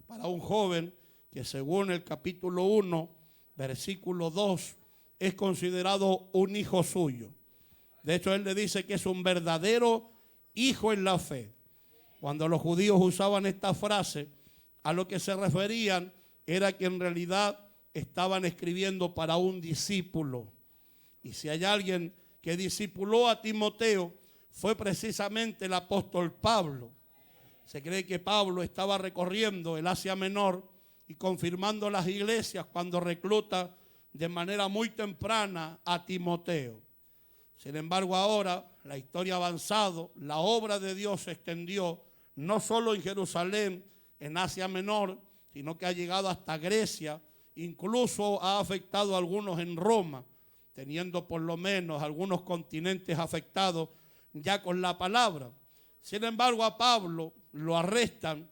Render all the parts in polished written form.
para un joven que según el capítulo 1, versículo 2, es considerado un hijo suyo. De hecho, él le dice que es un verdadero hijo en la fe. Cuando los judíos usaban esta frase, a lo que se referían era que en realidad estaban escribiendo para un discípulo. Y si hay alguien que discipuló a Timoteo, fue precisamente el apóstol Pablo. Se cree que Pablo estaba recorriendo el Asia Menor y confirmando las iglesias cuando recluta de manera muy temprana a Timoteo. Sin embargo, ahora la historia ha avanzado, la obra de Dios se extendió no solo en Jerusalén, en Asia Menor, sino que ha llegado hasta Grecia, incluso ha afectado a algunos en Roma, teniendo por lo menos algunos continentes afectados ya con la palabra. Sin embargo, a Pablo lo arrestan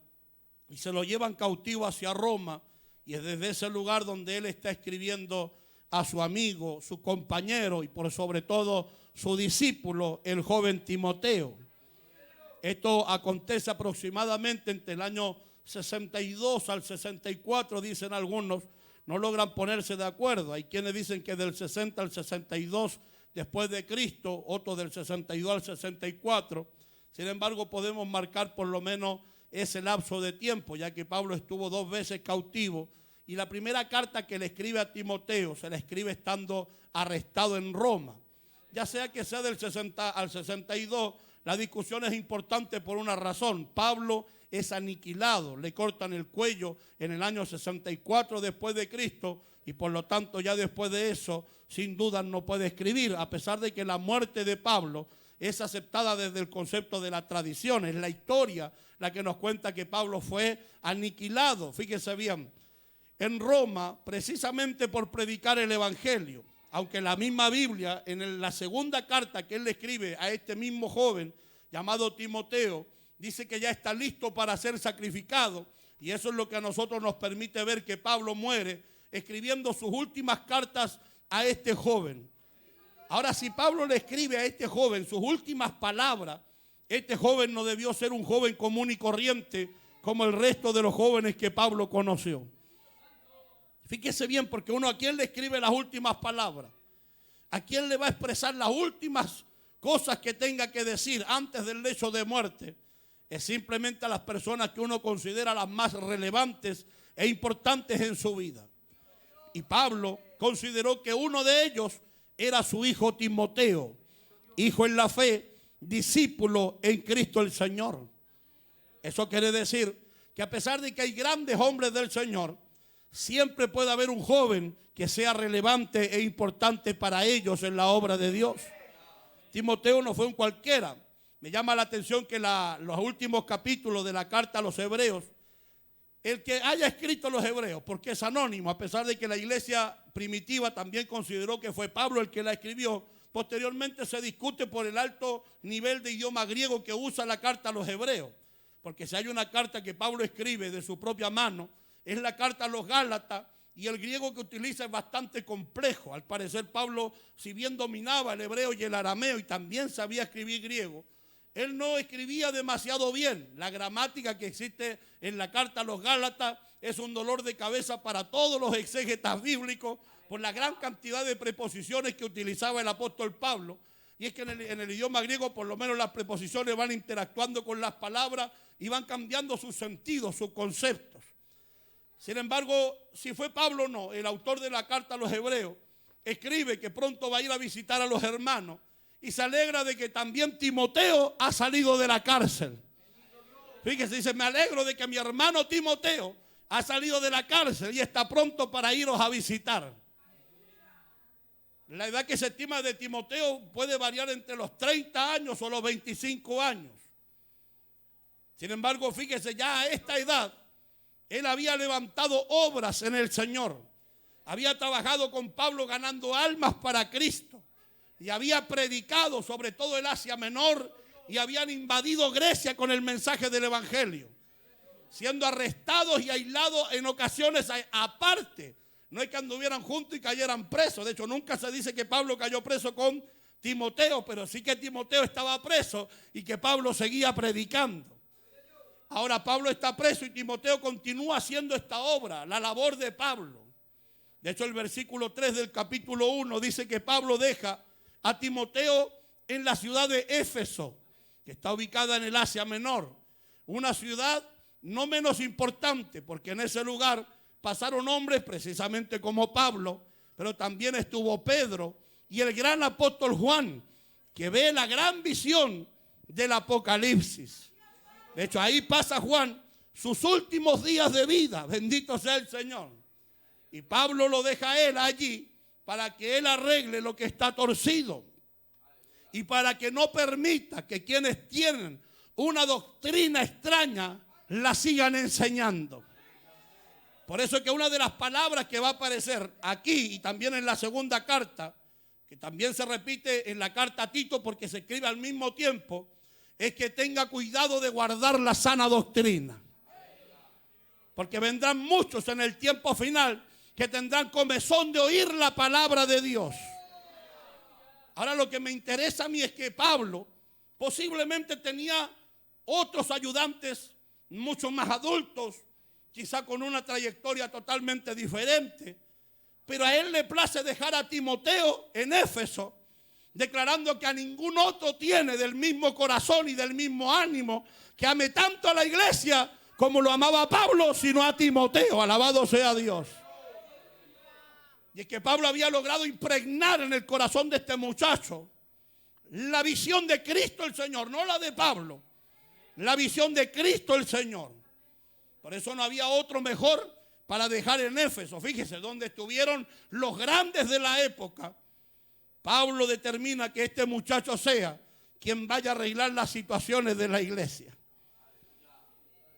y se lo llevan cautivo hacia Roma, y es desde ese lugar donde él está escribiendo a su amigo, su compañero y por sobre todo su discípulo, el joven Timoteo. Esto acontece aproximadamente entre el año 62 al 64, dicen algunos. No logran ponerse de acuerdo. Hay quienes dicen que del 60 al 62 después de Cristo, otros del 62 al 64. Sin embargo, podemos marcar por lo menos ese lapso de tiempo, ya que Pablo estuvo 2 veces cautivo. Y la primera carta que le escribe a Timoteo se la escribe estando arrestado en Roma. Ya sea que sea del 60 al 62, la discusión es importante por una razón. Pablo es aniquilado, le cortan el cuello en el año 64 después de Cristo, y por lo tanto ya después de eso sin duda no puede escribir, a pesar de que la muerte de Pablo es aceptada desde el concepto de la tradición. Es la historia la que nos cuenta que Pablo fue aniquilado, fíjense bien, en Roma, precisamente por predicar el evangelio. Aunque la misma Biblia, en la segunda carta que él le escribe a este mismo joven llamado Timoteo, dice que ya está listo para ser sacrificado, y eso es lo que a nosotros nos permite ver que Pablo muere escribiendo sus últimas cartas a este joven. Ahora, si Pablo le escribe a este joven sus últimas palabras, este joven no debió ser un joven común y corriente como el resto de los jóvenes que Pablo conoció. Fíjese bien, porque uno, ¿a quién le escribe las últimas palabras? ¿A quién le va a expresar las últimas cosas que tenga que decir antes del lecho de muerte? Es simplemente a las personas que uno considera las más relevantes e importantes en su vida. Y Pablo consideró que uno de ellos era su hijo Timoteo, hijo en la fe, discípulo en Cristo el Señor. Eso quiere decir que a pesar de que hay grandes hombres del Señor, siempre puede haber un joven que sea relevante e importante para ellos en la obra de Dios. Timoteo no fue un cualquiera. Me llama la atención que los últimos capítulos de la carta a los hebreos, el que haya escrito los hebreos, porque es anónimo, a pesar de que la iglesia primitiva también consideró que fue Pablo el que la escribió, posteriormente se discute por el alto nivel de idioma griego que usa la carta a los hebreos. Porque si hay una carta que Pablo escribe de su propia mano, es la carta a los Gálatas, y el griego que utiliza es bastante complejo. Al parecer Pablo, si bien dominaba el hebreo y el arameo y también sabía escribir griego, él no escribía demasiado bien. La gramática que existe en la carta a los Gálatas es un dolor de cabeza para todos los exégetas bíblicos por la gran cantidad de preposiciones que utilizaba el apóstol Pablo. Y es que en el idioma griego por lo menos las preposiciones van interactuando con las palabras y van cambiando sus sentidos, sus conceptos. Sin embargo, si fue Pablo o no, el autor de la carta a los hebreos escribe que pronto va a ir a visitar a los hermanos y se alegra de que también Timoteo ha salido de la cárcel. Fíjese, dice, me alegro de que mi hermano Timoteo ha salido de la cárcel y está pronto para iros a visitar. La edad que se estima de Timoteo puede variar entre los 30 años o los 25 años. Sin embargo, fíjese, ya a esta edad, él había levantado obras en el Señor. Había trabajado con Pablo ganando almas para Cristo. Y había predicado sobre todo el Asia Menor y habían invadido Grecia con el mensaje del Evangelio. Siendo arrestados y aislados en ocasiones aparte. No es que anduvieran juntos y cayeran presos. De hecho, nunca se dice que Pablo cayó preso con Timoteo, pero sí que Timoteo estaba preso y que Pablo seguía predicando. Ahora Pablo está preso y Timoteo continúa haciendo esta obra, la labor de Pablo. De hecho, el versículo 3 del capítulo 1 dice que Pablo deja a Timoteo en la ciudad de Éfeso, que está ubicada en el Asia Menor. Una ciudad no menos importante, porque en ese lugar pasaron hombres precisamente como Pablo, pero también estuvo Pedro y el gran apóstol Juan, que ve la gran visión del Apocalipsis. De hecho, ahí pasa Juan sus últimos días de vida, bendito sea el Señor. Y Pablo lo deja a él allí para que él arregle lo que está torcido y para que no permita que quienes tienen una doctrina extraña la sigan enseñando. Por eso es que una de las palabras que va a aparecer aquí y también en la segunda carta, que también se repite en la carta a Tito porque se escribe al mismo tiempo, es que tenga cuidado de guardar la sana doctrina. Porque vendrán muchos en el tiempo final que tendrán comezón de oír la palabra de Dios. Ahora lo que me interesa a mí es que Pablo posiblemente tenía otros ayudantes mucho más adultos, quizá con una trayectoria totalmente diferente, pero a él le place dejar a Timoteo en Éfeso, declarando que a ningún otro tiene del mismo corazón y del mismo ánimo, que ame tanto a la iglesia como lo amaba a Pablo, sino a Timoteo. Alabado sea Dios. Y es que Pablo había logrado impregnar en el corazón de este muchacho la visión de Cristo el Señor, no la de Pablo, la visión de Cristo el Señor. Por eso no había otro mejor para dejar en Éfeso. Fíjese, donde estuvieron los grandes de la época. Pablo determina que este muchacho sea quien vaya a arreglar las situaciones de la iglesia.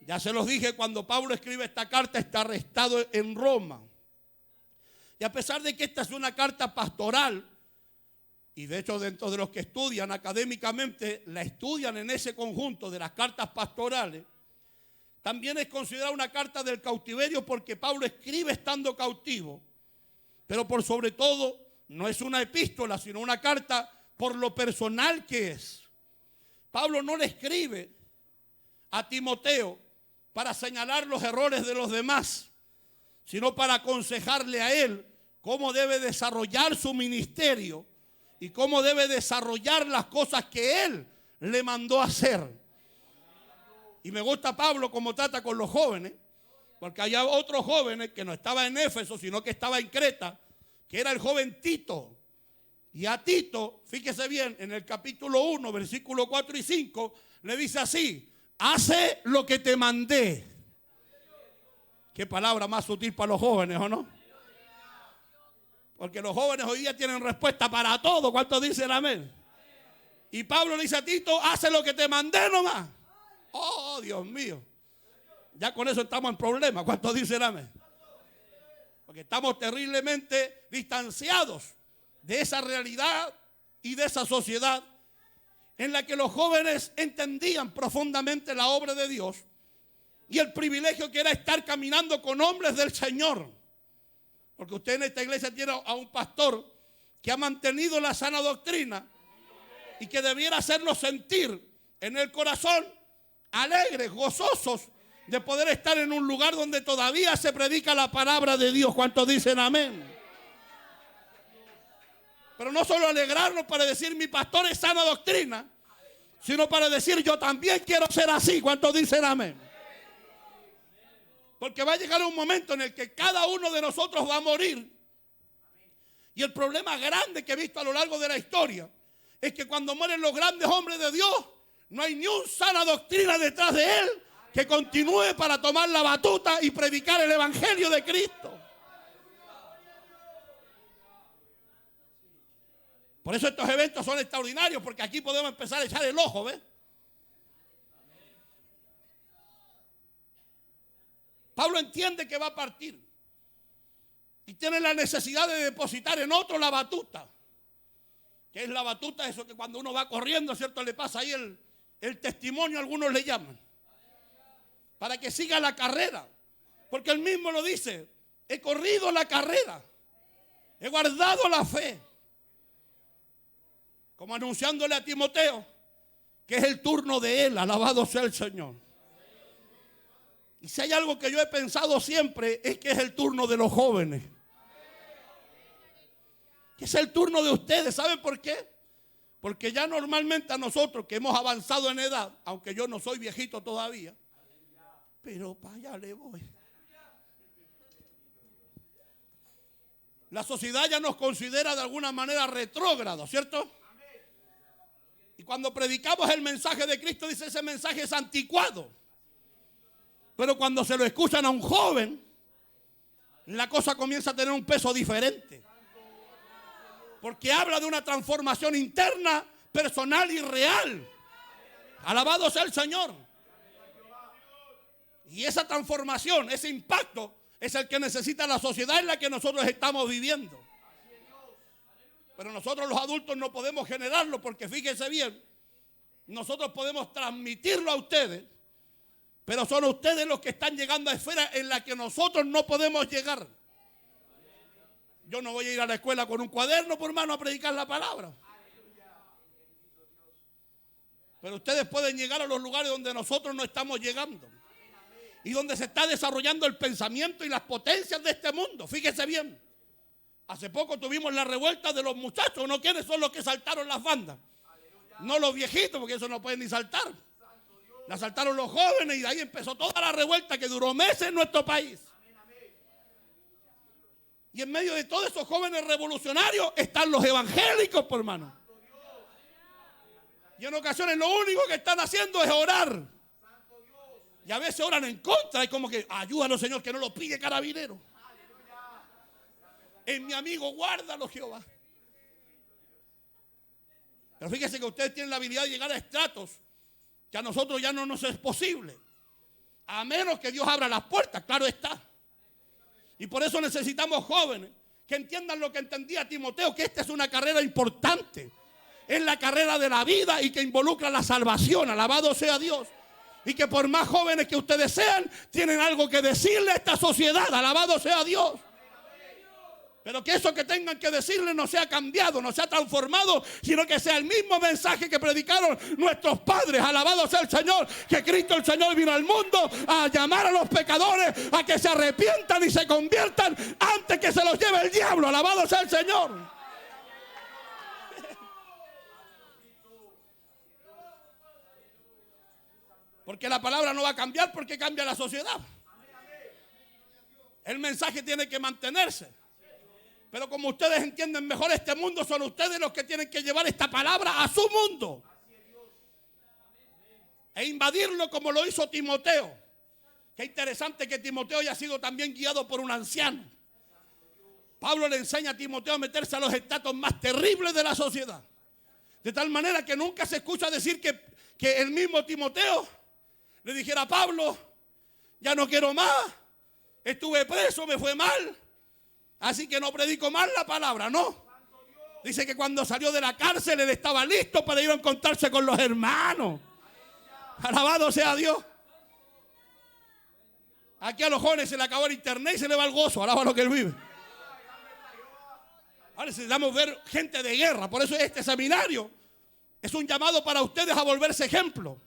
Ya se los dije, cuando Pablo escribe esta carta está arrestado en Roma. Y a pesar de que esta es una carta pastoral, y de hecho dentro de los que estudian académicamente, la estudian en ese conjunto de las cartas pastorales, también es considerada una carta del cautiverio porque Pablo escribe estando cautivo. Pero por sobre todo, no es una epístola, sino una carta por lo personal que es. Pablo no le escribe a Timoteo para señalar los errores de los demás, sino para aconsejarle a él cómo debe desarrollar su ministerio y cómo debe desarrollar las cosas que él le mandó hacer. Y me gusta Pablo cómo trata con los jóvenes, porque había otros jóvenes que no estaba en Éfeso, sino que estaba en Creta, que era el joven Tito. Y a Tito, fíjese bien, en el capítulo 1, versículos 4 y 5, le dice así: hace lo que te mandé. Qué palabra más sutil para los jóvenes, ¿o no? Porque los jóvenes hoy día tienen respuesta para todo. ¿Cuántos dicen amén? Y Pablo le dice a Tito: hace lo que te mandé nomás. Oh, Dios mío. Ya con eso estamos en problemas. ¿Cuántos dicen amén? Porque estamos terriblemente distanciados de esa realidad y de esa sociedad en la que los jóvenes entendían profundamente la obra de Dios y el privilegio que era estar caminando con hombres del Señor. Porque usted en esta iglesia tiene a un pastor que ha mantenido la sana doctrina y que debiera hacernos sentir en el corazón alegres, gozosos de poder estar en un lugar donde todavía se predica la palabra de Dios. ¿Cuántos dicen amén? Pero no solo alegrarnos para decir mi pastor es sana doctrina, sino para decir yo también quiero ser así. ¿Cuántos dicen amén? Porque va a llegar un momento en el que cada uno de nosotros va a morir. Y el problema grande que he visto a lo largo de la historia es que cuando mueren los grandes hombres de Dios, no hay ni una sana doctrina detrás de él que continúe para tomar la batuta y predicar el evangelio de Cristo. Por eso estos eventos son extraordinarios, porque aquí podemos empezar a echar el ojo, ¿ves? Pablo entiende que va a partir y tiene la necesidad de depositar en otro la batuta. ¿Qué es la batuta? Eso que cuando uno va corriendo, ¿cierto? Le pasa ahí el testimonio, algunos le llaman, para que siga la carrera. Porque él mismo lo dice: he corrido la carrera, he guardado la fe. Como anunciándole a Timoteo que es el turno de él. Alabado sea el Señor. Y si hay algo que yo he pensado siempre es que es el turno de los jóvenes. Que es el turno de ustedes. ¿Saben por qué? Porque ya normalmente a nosotros que hemos avanzado en edad, aunque yo no soy viejito todavía, pero para allá le voy. La sociedad ya nos considera de alguna manera retrógrados, ¿cierto? Y cuando predicamos el mensaje de Cristo, dice ese mensaje es anticuado. Pero cuando se lo escuchan a un joven, la cosa comienza a tener un peso diferente. Porque habla de una transformación interna, personal y real. Alabado sea el Señor. Y esa transformación, ese impacto, es el que necesita la sociedad en la que nosotros estamos viviendo. Pero nosotros los adultos no podemos generarlo porque fíjense bien, nosotros podemos transmitirlo a ustedes, pero son ustedes los que están llegando a esferas en las que nosotros no podemos llegar. Yo no voy a ir a la escuela con un cuaderno, por hermano, a predicar la palabra. Pero ustedes pueden llegar a los lugares donde nosotros no estamos llegando. Y donde se está desarrollando el pensamiento y las potencias de este mundo. Fíjense bien. Hace poco tuvimos la revuelta de los muchachos. ¿No? ¿Quiénes son los que saltaron las bandas? No los viejitos, porque eso no pueden ni saltar. La saltaron los jóvenes y de ahí empezó toda la revuelta que duró meses en nuestro país. Y en medio de todos esos jóvenes revolucionarios están los evangélicos, por hermano. Y en ocasiones lo único que están haciendo es orar. Y a veces oran en contra. Y como que ayúdanos, Señor, que no lo pille carabinero. En mi amigo, guárdalo, Jehová. Pero fíjense que ustedes tienen la habilidad de llegar a estratos que a nosotros ya no nos es posible. A menos que Dios abra las puertas, claro está. Y por eso necesitamos jóvenes que entiendan lo que entendía Timoteo, que esta es una carrera importante. Es la carrera de la vida y que involucra la salvación. Alabado sea Dios. Y que por más jóvenes que ustedes sean, tienen algo que decirle a esta sociedad. Alabado sea Dios. Pero que eso que tengan que decirle no sea cambiado, no sea transformado, sino que sea el mismo mensaje que predicaron nuestros padres. Alabado sea el Señor, que Cristo el Señor vino al mundo a llamar a los pecadores a que se arrepientan y se conviertan antes que se los lleve el diablo. Alabado sea el Señor. Porque la palabra no va a cambiar porque cambia la sociedad. El mensaje tiene que mantenerse. Pero como ustedes entienden mejor este mundo, son ustedes los que tienen que llevar esta palabra a su mundo. E invadirlo como lo hizo Timoteo. Qué interesante que Timoteo haya sido también guiado por un anciano. Pablo le enseña a Timoteo a meterse a los estratos más terribles de la sociedad. De tal manera que nunca se escucha decir que el mismo Timoteo le dijera a Pablo, ya no quiero más, estuve preso, me fue mal, así que no predico más la palabra, no. Dice que cuando salió de la cárcel él estaba listo para ir a encontrarse con los hermanos. Alabado sea Dios. Aquí a los jóvenes se le acabó el internet y se le va el gozo, alaba lo que él vive. Ahora necesitamos ver gente de guerra, por eso este seminario es un llamado para ustedes a volverse ejemplo.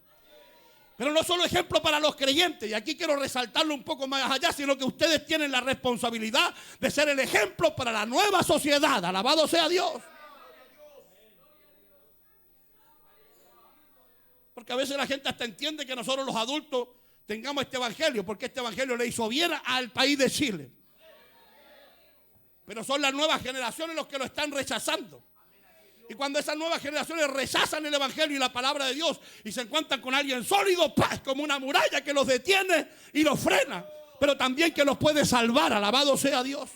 Pero no solo ejemplo para los creyentes, y aquí quiero resaltarlo un poco más allá, sino que ustedes tienen la responsabilidad de ser el ejemplo para la nueva sociedad. Alabado sea Dios. Porque a veces la gente hasta entiende que nosotros los adultos tengamos este evangelio, porque este evangelio le hizo bien al país de Chile. Pero son las nuevas generaciones los que lo están rechazando. Y cuando esas nuevas generaciones rechazan el evangelio y la palabra de Dios y se encuentran con alguien sólido, ¡paz!, como una muralla que los detiene y los frena, pero también que los puede salvar. Alabado sea Dios.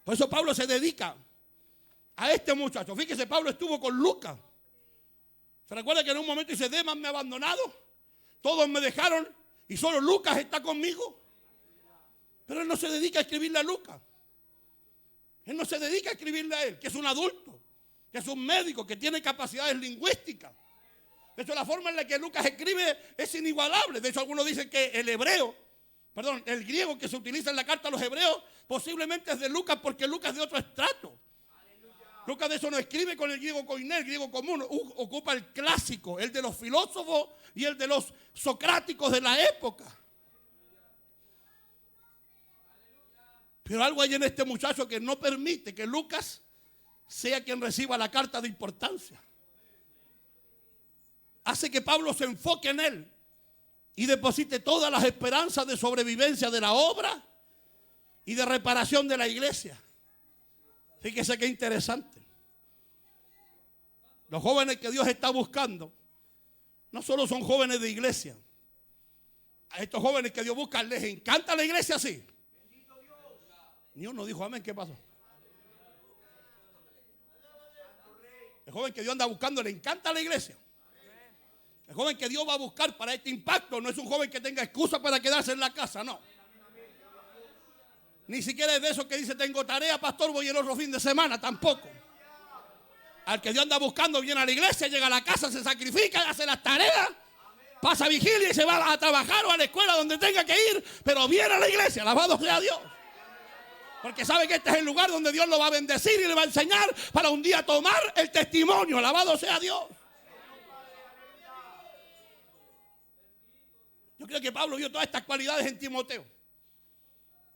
Por eso Pablo se dedica a este muchacho. Fíjese, Pablo estuvo con Lucas. ¿Se recuerda que en un momento dice, Demas me ha abandonado? Todos me dejaron y solo Lucas está conmigo. Pero él no se dedica a escribirle a Lucas. Él no se dedica a escribirle a él, que es un adulto, que es un médico, que tiene capacidades lingüísticas. De hecho, la forma en la que Lucas escribe es inigualable. De hecho, algunos dicen que el griego que se utiliza en la carta a los hebreos, posiblemente es de Lucas porque Lucas es de otro estrato. Lucas de eso no escribe con el griego koiné, el griego común, ocupa el clásico, el de los filósofos y el de los socráticos de la época. Pero algo hay en este muchacho que no permite que Lucas sea quien reciba la carta de importancia. Hace que Pablo se enfoque en él y deposite todas las esperanzas de sobrevivencia de la obra y de reparación de la iglesia. Fíjese qué interesante. Los jóvenes que Dios está buscando no solo son jóvenes de iglesia. A estos jóvenes que Dios busca les encanta la iglesia así. Ni uno dijo amén. ¿Qué pasó? El joven que Dios anda buscando le encanta la iglesia. El joven que Dios va a buscar para este impacto no es un joven que tenga excusa para quedarse en la casa, no. Ni siquiera es de esos que dice tengo tarea, pastor, voy el otro fin de semana, tampoco. Al que Dios anda buscando viene a la iglesia, llega a la casa, se sacrifica, hace las tareas, pasa vigilia y se va a trabajar o a la escuela donde tenga que ir, pero viene a la iglesia, alabado sea Dios. Porque sabe que este es el lugar donde Dios lo va a bendecir y le va a enseñar para un día tomar el testimonio. Alabado sea Dios. Yo creo que Pablo vio todas estas cualidades en Timoteo.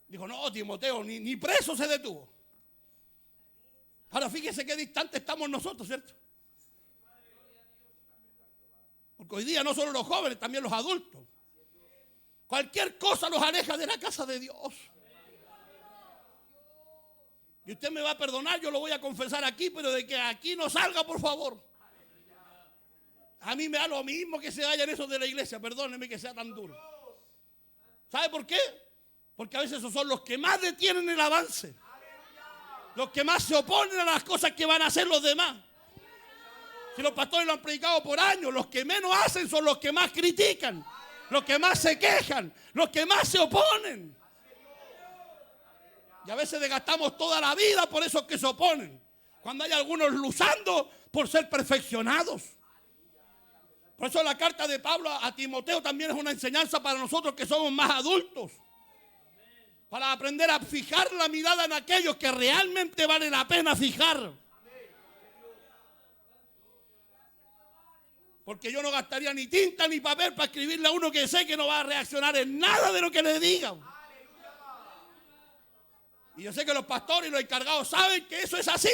Dijo, no, Timoteo, ni preso se detuvo. Ahora fíjese qué distante estamos nosotros, ¿cierto? Porque hoy día no solo los jóvenes, también los adultos. Cualquier cosa los aleja de la casa de Dios. Y usted me va a perdonar, yo lo voy a confesar aquí, pero de que aquí no salga, por favor. A mí me da lo mismo que se vayan esos de la iglesia, perdóneme que sea tan duro. ¿Sabe por qué? Porque a veces esos son los que más detienen el avance. Los que más se oponen a las cosas que van a hacer los demás. Si los pastores lo han predicado por años, los que menos hacen son los que más critican, los que más se quejan, los que más se oponen. Y a veces desgastamos toda la vida por esos que se oponen. Cuando hay algunos luchando por ser perfeccionados. Por eso la carta de Pablo a Timoteo también es una enseñanza para nosotros que somos más adultos. Para aprender a fijar la mirada en aquellos que realmente vale la pena fijar. Porque yo no gastaría ni tinta ni papel para escribirle a uno que sé que no va a reaccionar en nada de lo que le digan. Y yo sé que los pastores y los encargados saben que eso es así.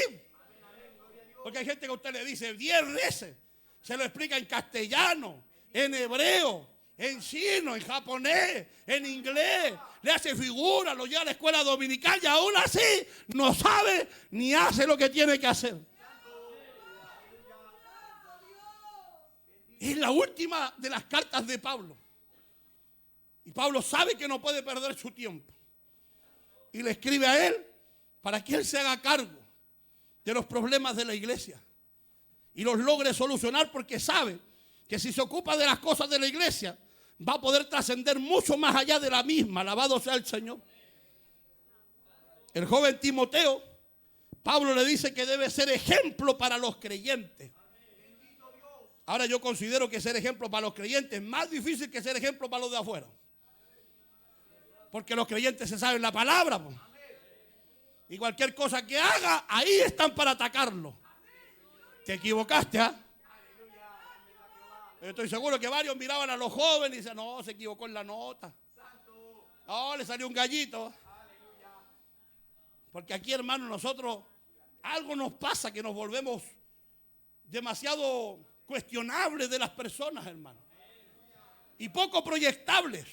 Porque hay gente que a usted le dice 10 veces. Se lo explica en castellano, en hebreo, en chino, en japonés, en inglés. Le hace figura, lo lleva a la escuela dominical y aún así no sabe ni hace lo que tiene que hacer. Es la última de las cartas de Pablo. Y Pablo sabe que no puede perder su tiempo. Y le escribe a él para que él se haga cargo de los problemas de la iglesia. Y los logre solucionar porque sabe que si se ocupa de las cosas de la iglesia, va a poder trascender mucho más allá de la misma. Alabado sea el Señor. El joven Timoteo, Pablo le dice que debe ser ejemplo para los creyentes. Ahora yo considero que ser ejemplo para los creyentes es más difícil que ser ejemplo para los de afuera. Porque los creyentes se saben la palabra. Y cualquier cosa que haga, ahí están para atacarlo. Te equivocaste, ¿ah? Estoy seguro que varios miraban a los jóvenes y decían, no, se equivocó en la nota. No, le salió un gallito. Porque aquí, hermano, nosotros, algo nos pasa que nos volvemos demasiado cuestionables de las personas, hermano. Y poco proyectables.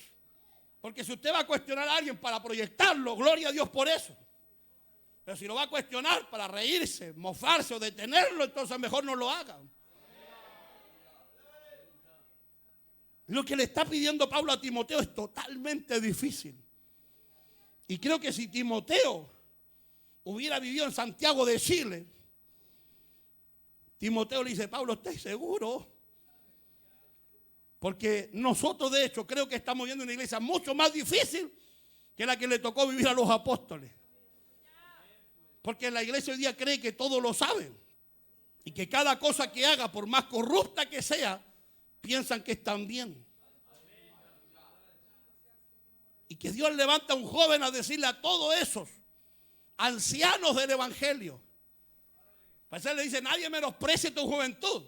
Porque si usted va a cuestionar a alguien para proyectarlo, gloria a Dios por eso. Pero si lo va a cuestionar para reírse, mofarse o detenerlo, entonces mejor no lo haga. Lo que le está pidiendo Pablo a Timoteo es totalmente difícil. Y creo que si Timoteo hubiera vivido en Santiago de Chile, Timoteo le dice, Pablo, ¿estás seguro? Porque nosotros de hecho creo que estamos viendo una iglesia mucho más difícil que la que le tocó vivir a los apóstoles. Porque la iglesia hoy día cree que todo lo sabe. Y que cada cosa que haga, por más corrupta que sea, piensan que están bien. Y que Dios levanta a un joven a decirle a todos esos ancianos del evangelio Pues él le dice, nadie menosprecie tu juventud.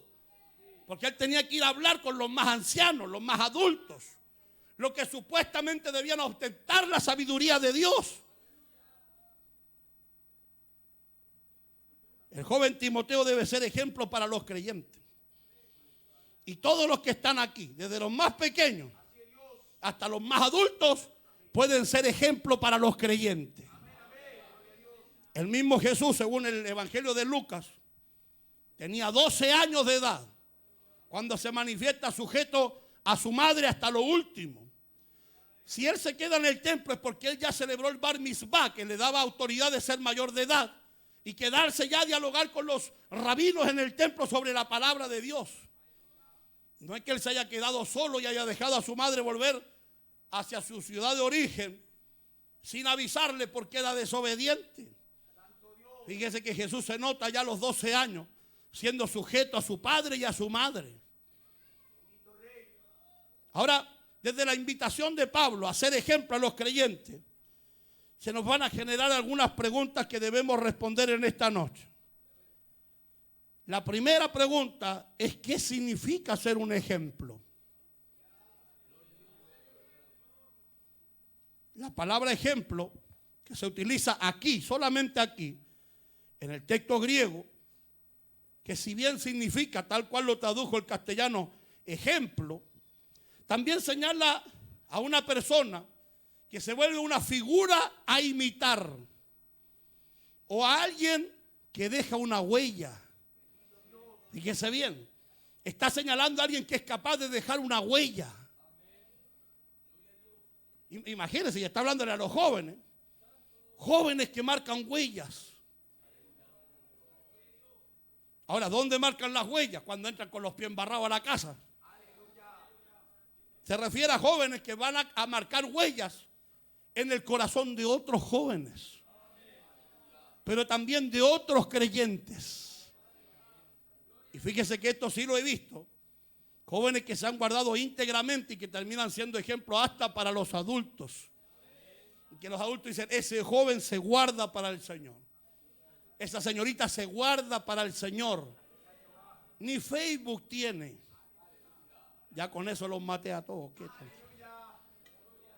Porque él tenía que ir a hablar con los más ancianos, los más adultos, los que supuestamente debían ostentar la sabiduría de Dios. El joven Timoteo debe ser ejemplo para los creyentes. Y todos los que están aquí, desde los más pequeños hasta los más adultos, pueden ser ejemplo para los creyentes. El mismo Jesús, según el Evangelio de Lucas, tenía 12 años de edad cuando se manifiesta sujeto a su madre hasta lo último. Si él se queda en el templo es porque él ya celebró el Bar Mitzvah, que le daba autoridad de ser mayor de edad y quedarse ya a dialogar con los rabinos en el templo sobre la palabra de Dios. No es que él se haya quedado solo y haya dejado a su madre volver hacia su ciudad de origen sin avisarle porque era desobediente. Fíjese que Jesús se nota ya a los 12 años siendo sujeto a su padre y a su madre. Ahora, desde la invitación de Pablo a ser ejemplo a los creyentes, se nos van a generar algunas preguntas que debemos responder en esta noche. La primera pregunta es: ¿qué significa ser un ejemplo? La palabra ejemplo, que se utiliza aquí, solamente aquí, en el texto griego, que si bien significa, tal cual lo tradujo el castellano, ejemplo, también señala a una persona que se vuelve una figura a imitar, o a alguien que deja una huella. Fíjese bien, está señalando a alguien que es capaz de dejar una huella. Imagínense, ya está hablándole a los jóvenes, jóvenes que marcan huellas. Ahora, ¿dónde marcan las huellas? Cuando entran con los pies embarrados a la casa. Se refiere a jóvenes que van a marcar huellas en el corazón de otros jóvenes, pero también de otros creyentes. Y fíjese que esto sí lo he visto. Jóvenes que se han guardado íntegramente y que terminan siendo ejemplo hasta para los adultos. Y que los adultos dicen, ese joven se guarda para el Señor. Esa señorita se guarda para el Señor. Ni Facebook tiene. Ya con eso los maté a todos. ¿Qué tal?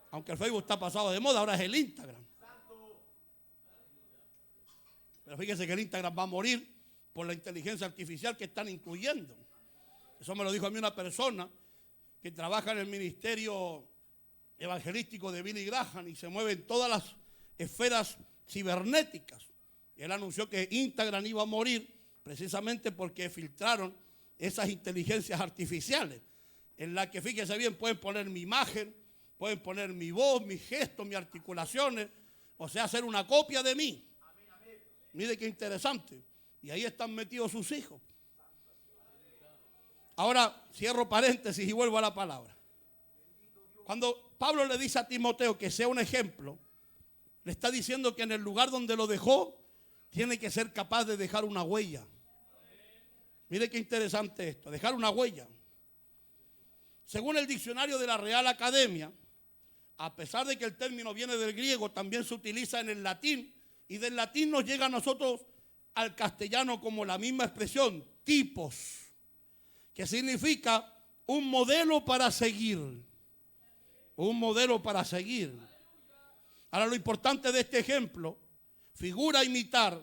Aunque el Facebook está pasado de moda, ahora es el Instagram. Pero fíjese que el Instagram va a morir por la inteligencia artificial que están incluyendo. Eso me lo dijo a mí una persona que trabaja en el ministerio evangelístico de Billy Graham y se mueve en todas las esferas cibernéticas. Y él anunció que Instagram iba a morir precisamente porque filtraron esas inteligencias artificiales en las que, fíjese bien, pueden poner mi imagen, pueden poner mi voz, mis gestos, mis articulaciones, o sea, hacer una copia de mí. Mire qué interesante. Y ahí están metidos sus hijos. Ahora cierro paréntesis y vuelvo a la palabra. Cuando Pablo le dice a Timoteo que sea un ejemplo, le está diciendo que en el lugar donde lo dejó, tiene que ser capaz de dejar una huella. Mire qué interesante esto, dejar una huella. Según el diccionario de la Real Academia, a pesar de que el término viene del griego, también se utiliza en el latín, y del latín nos llega a nosotros al castellano como la misma expresión, tipos, que significa un modelo para seguir. Un modelo para seguir. Ahora, lo importante de este ejemplo, figura a imitar,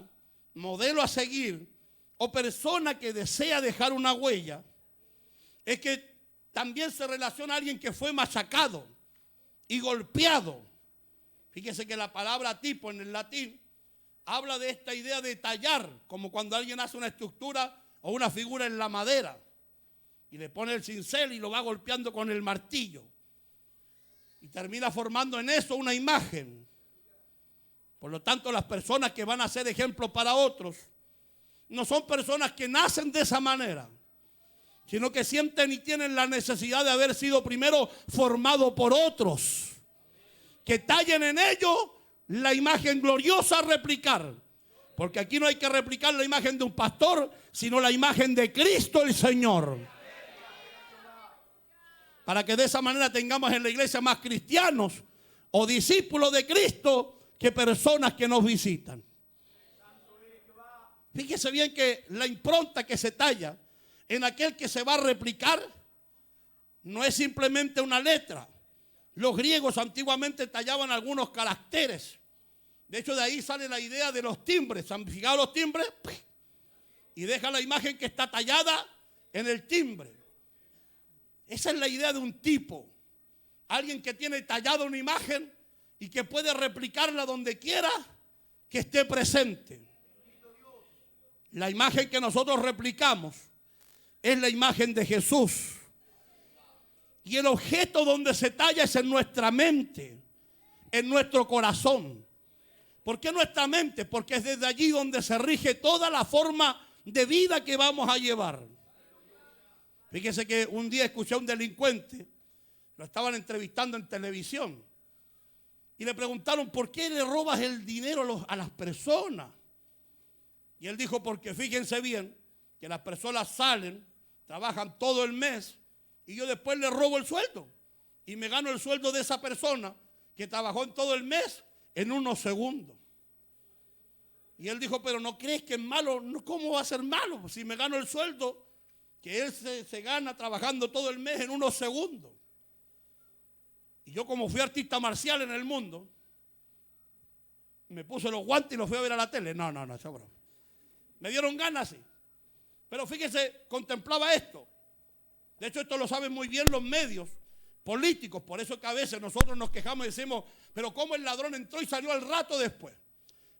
modelo a seguir, o persona que desea dejar una huella, es que también se relaciona a alguien que fue machacado y golpeado. Fíjese que la palabra tipo en el latín habla de esta idea de tallar, como cuando alguien hace una estructura o una figura en la madera y le pone el cincel y lo va golpeando con el martillo y termina formando en eso una imagen. Por lo tanto, las personas que van a ser ejemplo para otros no son personas que nacen de esa manera, sino que sienten y tienen la necesidad de haber sido primero formados por otros, que tallen en ellos la imagen gloriosa a replicar. Porque aquí no hay que replicar la imagen de un pastor, sino la imagen de Cristo el Señor. Para que de esa manera tengamos en la iglesia más cristianos o discípulos de Cristo que personas que nos visitan. Fíjese bien que la impronta que se talla en aquel que se va a replicar no es simplemente una letra. Los griegos antiguamente tallaban algunos caracteres. De hecho, de ahí sale la idea de los timbres. ¿Han fijado los timbres? Y deja la imagen que está tallada en el timbre. Esa es la idea de un tipo. Alguien que tiene tallada una imagen y que puede replicarla donde quiera que esté presente. La imagen que nosotros replicamos es la imagen de Jesús. Y el objeto donde se talla es en nuestra mente, en nuestro corazón. ¿Por qué nuestra mente? Porque es desde allí donde se rige toda la forma de vida que vamos a llevar. Fíjese que un día escuché a un delincuente, lo estaban entrevistando en televisión, y le preguntaron: ¿por qué le robas el dinero a las personas? Y él dijo: porque fíjense bien que las personas salen, trabajan todo el mes, y yo después le robo el sueldo y me gano el sueldo de esa persona que trabajó en todo el mes en unos segundos. Y él dijo: pero ¿no crees que es malo? ¿Cómo va a ser malo si me gano el sueldo que él se gana trabajando todo el mes en unos segundos? Y yo, como fui artista marcial en el mundo, me puse los guantes y los fui a ver a la tele. No, esa broma. Me dieron ganas, sí. Pero fíjese, contemplaba esto. De hecho, esto lo saben muy bien los medios políticos. Por eso que a veces nosotros nos quejamos y decimos: pero ¿cómo el ladrón entró y salió al rato después?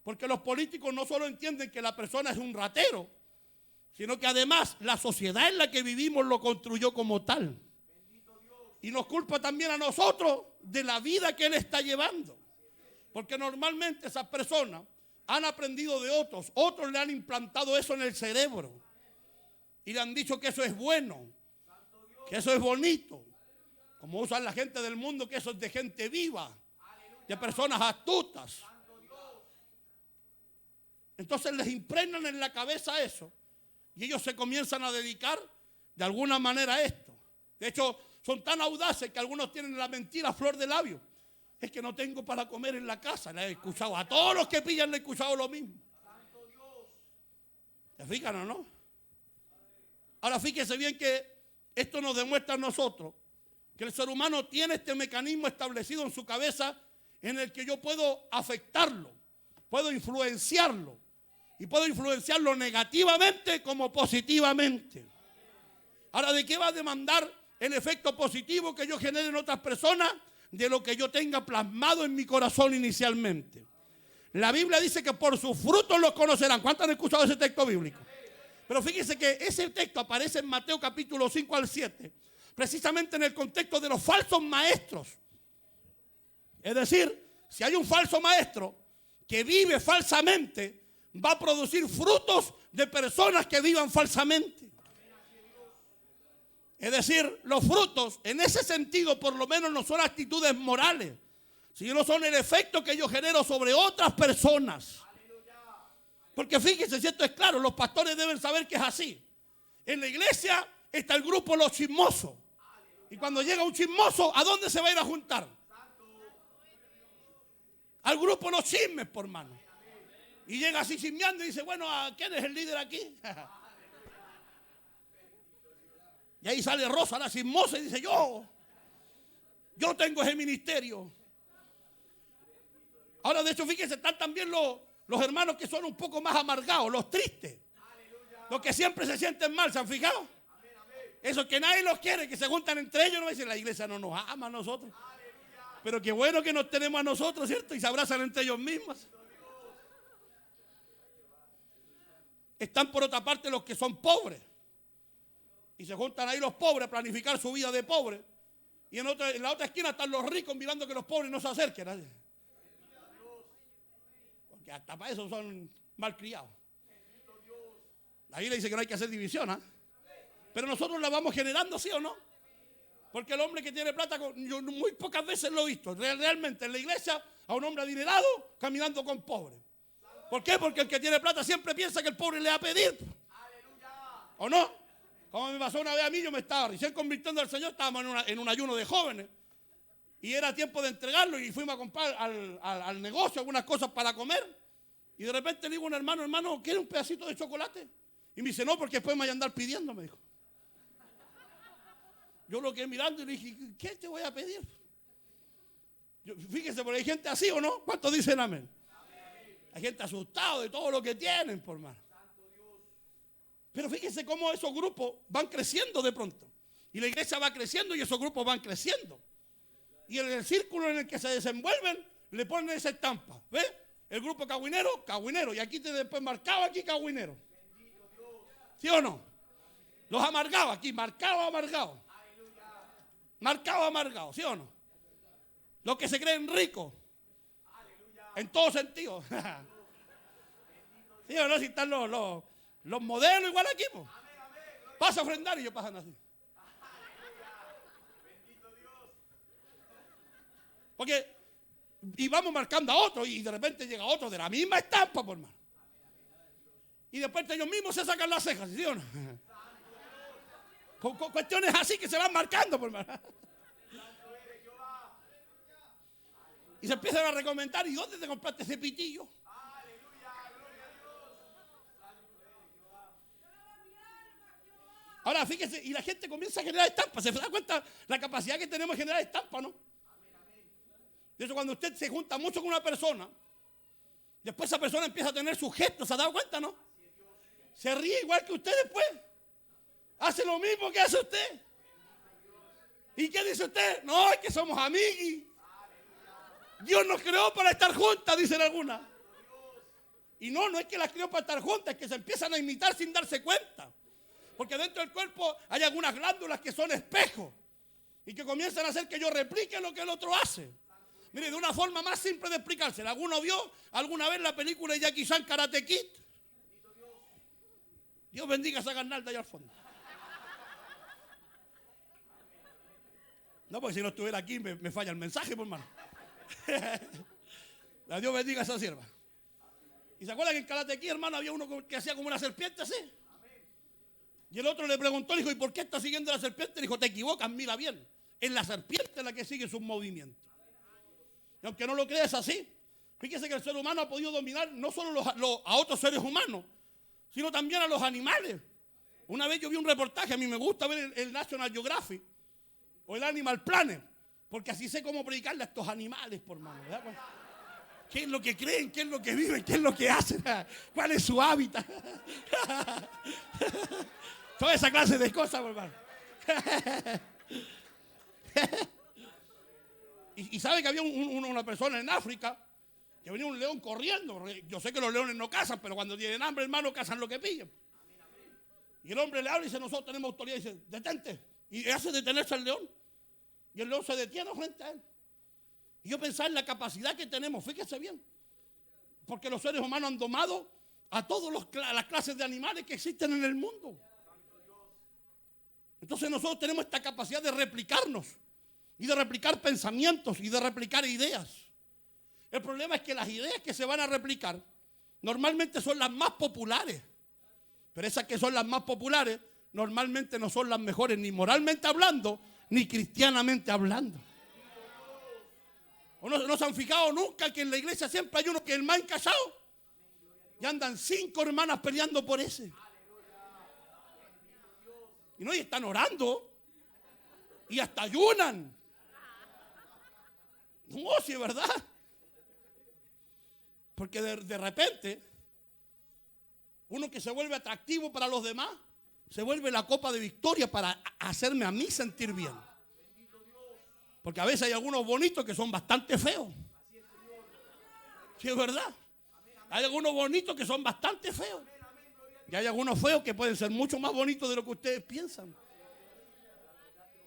Porque los políticos no solo entienden que la persona es un ratero, sino que además la sociedad en la que vivimos lo construyó como tal. Y nos culpa también a nosotros de la vida que él está llevando. Porque normalmente esas personas han aprendido de otros. Otros le han implantado eso en el cerebro. Y le han dicho que eso es bueno, que eso es bonito. Como usan la gente del mundo, que eso es de gente viva, de personas astutas. Entonces les impregnan en la cabeza eso. Y ellos se comienzan a dedicar de alguna manera a esto. De hecho, son tan audaces que algunos tienen la mentira a flor de labio. Es que no tengo para comer en la casa. Le he escuchado a todos los que pillan, le he escuchado lo mismo. ¿Se fijan o no? Ahora fíjese bien que esto nos demuestra a nosotros que el ser humano tiene este mecanismo establecido en su cabeza en el que yo puedo afectarlo, puedo influenciarlo, y puedo influenciarlo negativamente como positivamente. Ahora, ¿de qué va a demandar el efecto positivo que yo genere en otras personas? De lo que yo tenga plasmado en mi corazón inicialmente. La Biblia dice que por sus frutos los conocerán. ¿Cuántos han escuchado ese texto bíblico? Pero fíjense que ese texto aparece en Mateo capítulo 5 al 7, precisamente en el contexto de los falsos maestros. Es decir, si hay un falso maestro que vive falsamente, va a producir frutos de personas que vivan falsamente. Es decir, los frutos, en ese sentido, por lo menos no son actitudes morales, sino son el efecto que yo genero sobre otras personas. Porque fíjense, si esto es claro, los pastores deben saber que es así. En la iglesia está el grupo Los Chismosos. Y cuando llega un chismoso, ¿a dónde se va a ir a juntar? Al grupo Los Chismes, por mano. Y llega así chismeando y dice: bueno, ¿quién es el líder aquí? Y ahí sale Rosa, la chismosa, y dice: yo tengo ese ministerio. Ahora, de hecho, fíjense, están también los hermanos que son un poco más amargados, los tristes, los que siempre se sienten mal. ¿Se han fijado? Esos que nadie los quiere, que se juntan entre ellos. No dicen: la iglesia no nos ama a nosotros. Pero qué bueno que nos tenemos a nosotros, ¿cierto? Y se abrazan entre ellos mismos. Están por otra parte los que son pobres. Y se juntan ahí los pobres a planificar su vida de pobre. Y en la otra esquina están los ricos mirando que los pobres no se acerquen. Porque hasta para eso son malcriados. La Biblia dice que no hay que hacer división, ¿eh? Pero nosotros la vamos generando, ¿sí o no? Porque el hombre que tiene plata, yo muy pocas veces lo he visto realmente en la iglesia, a un hombre adinerado caminando con pobres. ¿Por qué? Porque el que tiene plata siempre piensa que el pobre le va a pedir. ¿O no? Como me pasó una vez a mí, yo me estaba recién convirtiendo al Señor, estábamos en un ayuno de jóvenes. Y era tiempo de entregarlo y fuimos a comprar al negocio algunas cosas para comer. Y de repente le digo a un hermano, hermano, ¿quiere un pedacito de chocolate? Y me dice, no, porque después me voy a andar pidiendo, me dijo. Yo lo quedé mirando y le dije, ¿qué te voy a pedir? Fíjese, porque hay gente así, ¿o no? ¿Cuántos dicen amén? Hay gente asustada de todo lo que tienen, por mano. Pero fíjese cómo esos grupos van creciendo de pronto. Y la iglesia va creciendo y esos grupos van creciendo. Y en el círculo en el que se desenvuelven, le ponen esa estampa. ¿Ves? El grupo cagüinero, cagüinero. Y aquí te después marcaba aquí cagüinero. ¿Sí o no? Los amargados aquí, marcado, amargado. Marcado, amargado. ¿Sí o no? Los que se creen ricos. En todo sentido. ¿Sí o no? Si están los modelos igual aquí. Pues. Pasa a ofrendar y ellos pasan así. Porque, y vamos marcando a otro y de repente llega otro de la misma estampa, por mano. Y después ellos mismos se sacan las cejas, ¿sí o no? Con cuestiones así que se van marcando, por mano. Y se empiezan a recomendar, ¿y dónde te compraste ese pitillo? Ahora, fíjese, y la gente comienza a generar estampas. ¿Se da cuenta la capacidad que tenemos de generar estampas, no? De eso, cuando usted se junta mucho con una persona, después esa persona empieza a tener sus gestos, ¿se ha dado cuenta, no? Se ríe igual que usted después. Hace lo mismo que hace usted. ¿Y qué dice usted? No, es que somos amigos. Dios nos creó para estar juntas, dicen algunas. Y no es que las creó para estar juntas, es que se empiezan a imitar sin darse cuenta. Porque dentro del cuerpo hay algunas glándulas que son espejos y que comienzan a hacer que yo replique lo que el otro hace. Mire, de una forma más simple de explicársela. ¿Alguno vio alguna vez la película de Jackie Chan, Karate Kid? Dios bendiga a esa garnalda allá al fondo. No, porque si no estuviera aquí me falla el mensaje, por hermano. Dios bendiga a esa sierva. ¿Y se acuerdan que en Karate Kid, hermano, había uno que hacía como una serpiente así? Y el otro le preguntó, le dijo, ¿y por qué está siguiendo la serpiente? Le dijo, te equivocas, mira bien. Es la serpiente la que sigue sus movimientos. Y aunque no lo creas, es así. Fíjese que el ser humano ha podido dominar no solo a otros seres humanos, sino también a los animales. Una vez yo vi un reportaje, a mí me gusta ver el National Geographic o el Animal Planet, porque así sé cómo predicarle a estos animales, por mano. ¿Verdad? ¿Qué es lo que creen? ¿Qué es lo que viven? ¿Qué es lo que hacen? ¿Cuál es su hábitat? Toda esa clase de cosas, por hermano. Y sabe que había una persona en África que venía un león corriendo. Yo sé que los leones no cazan, pero cuando tienen hambre, hermano, cazan lo que pillan. Y el hombre le habla y dice, nosotros tenemos autoridad. Y dice, detente. Y hace detenerse al león. Y el león se detiene frente a él. Y yo pensaba en la capacidad que tenemos, fíjese bien. Porque los seres humanos han domado a todas las clases de animales que existen en el mundo. Entonces nosotros tenemos esta capacidad de replicarnos. Y de replicar pensamientos y de replicar ideas. El problema es que las ideas que se van a replicar normalmente son las más populares. Pero esas que son las más populares normalmente no son las mejores ni moralmente hablando ni cristianamente hablando. ¿O no se han fijado nunca que en la iglesia siempre hay uno que es el más encasado? Y andan 5 hermanas peleando por ese. Y no, y están orando. Y hasta ayunan. No, sí es verdad. Porque de repente, uno que se vuelve atractivo para los demás, se vuelve la copa de victoria para hacerme a mí sentir bien. Porque a veces hay algunos bonitos que son bastante feos. Sí es verdad. Hay algunos bonitos que son bastante feos. Y hay algunos feos que pueden ser mucho más bonitos de lo que ustedes piensan.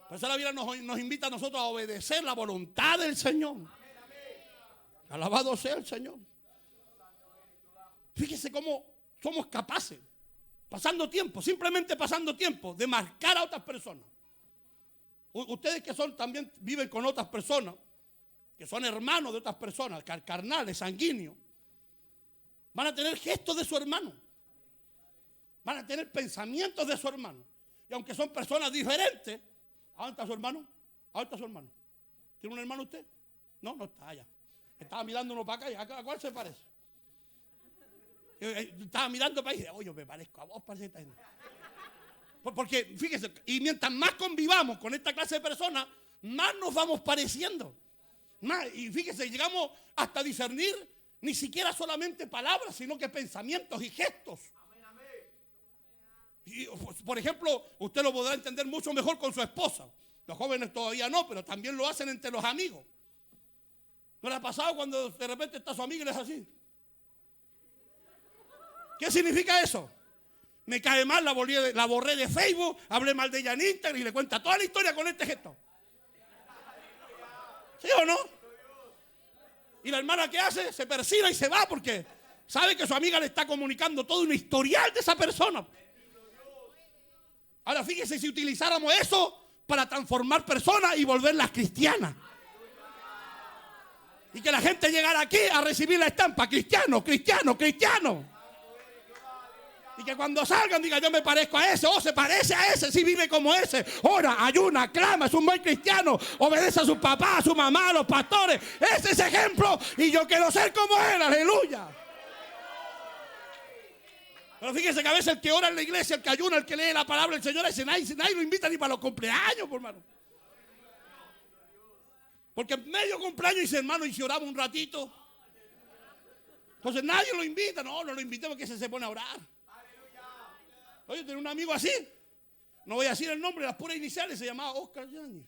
Por eso la Biblia nos invita a nosotros a obedecer la voluntad del Señor. Alabado sea el Señor. Fíjese cómo somos capaces, pasando tiempo, simplemente pasando tiempo, de marcar a otras personas. Ustedes que también viven con otras personas, que son hermanos de otras personas, carnales, sanguíneos, van a tener gestos de su hermano. Van a tener pensamientos de su hermano. Y aunque son personas diferentes, ¿a dónde está su hermano? ¿A dónde está su hermano? ¿Tiene un hermano usted? No está allá. Estaba mirando uno para acá y ¿a cuál se parece? Estaba mirando para ahí y dije, oye, me parezco a vos, parece. Porque, fíjese, y mientras más convivamos con esta clase de personas, más nos vamos pareciendo. Más, y fíjese, llegamos hasta discernir ni siquiera solamente palabras, sino que pensamientos y gestos. Y, por ejemplo, usted lo podrá entender mucho mejor con su esposa. Los jóvenes todavía no, pero también lo hacen entre los amigos. ¿No le ha pasado cuando de repente está su amiga y le es así? ¿Qué significa eso? Me cae mal, la borré de Facebook, hablé mal de ella en Instagram y le cuenta toda la historia con este gesto. ¿Sí o no? Y la hermana, ¿qué hace? Se persina y se va porque sabe que su amiga le está comunicando todo un historial de esa persona. Ahora fíjese si utilizáramos eso para transformar personas y volverlas cristianas. Y que la gente llegara aquí a recibir la estampa, cristiano, cristiano, cristiano. Y que cuando salgan digan, yo me parezco a ese, se parece a ese, sí vive como ese, ora, ayuna, clama, es un buen cristiano, obedece a su papá, a su mamá, a los pastores. Ese es ejemplo y yo quiero ser como él, aleluya. Pero fíjese que a veces el que ora en la iglesia, el que ayuna, el que lee la palabra del Señor, nadie lo invita ni para los cumpleaños, por hermano. Porque en medio cumpleaños dice, hermano, y si oramos un ratito. Entonces nadie lo invita, no lo invitemos que se pone a orar. Oye, tenía un amigo así, no voy a decir el nombre, las puras iniciales, se llamaba Oscar Yáñez.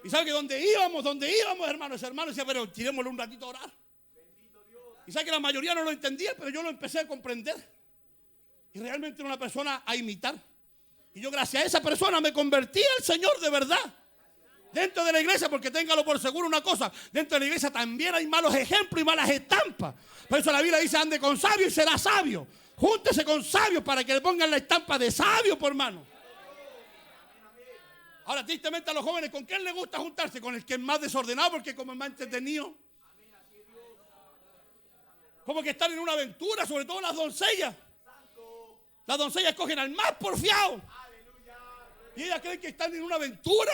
Y sabe que donde íbamos, hermano, ese hermano decía, pero tirémosle un ratito a orar. Y sabe que la mayoría no lo entendía, pero yo lo empecé a comprender. Y realmente era una persona a imitar. Y yo gracias a esa persona me convertí al Señor de verdad. Dentro de la iglesia, porque téngalo por seguro una cosa, dentro de la iglesia también hay malos ejemplos y malas estampas. Por eso la Biblia dice, ande con sabio y será sabio. Júntese con sabios para que le pongan la estampa de sabio, por hermano. Ahora, tristemente a los jóvenes, ¿con quién les gusta juntarse? Con el que es más desordenado, porque como es más entretenido. Como que están en una aventura, sobre todo las doncellas. Las doncellas escogen al más porfiado. Y ellas creen que están en una aventura.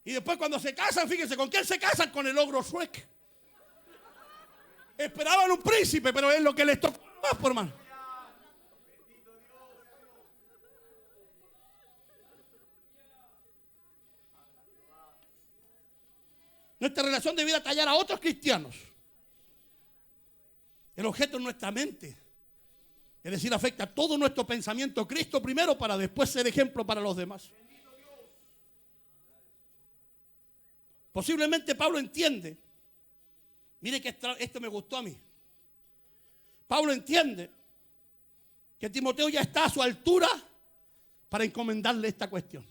Y después cuando se casan, fíjense, ¿con quién se casan? Con el ogro Shrek. Esperaban un príncipe, pero es lo que les tocó más, por hermano. Nuestra relación debiera tallar a otros cristianos. El objeto es nuestra mente. Es decir, afecta todo nuestro pensamiento. Cristo primero para después ser ejemplo para los demás. Posiblemente Pablo entiende. Mire que esto me gustó a mí. Pablo entiende que Timoteo ya está a su altura para encomendarle esta cuestión.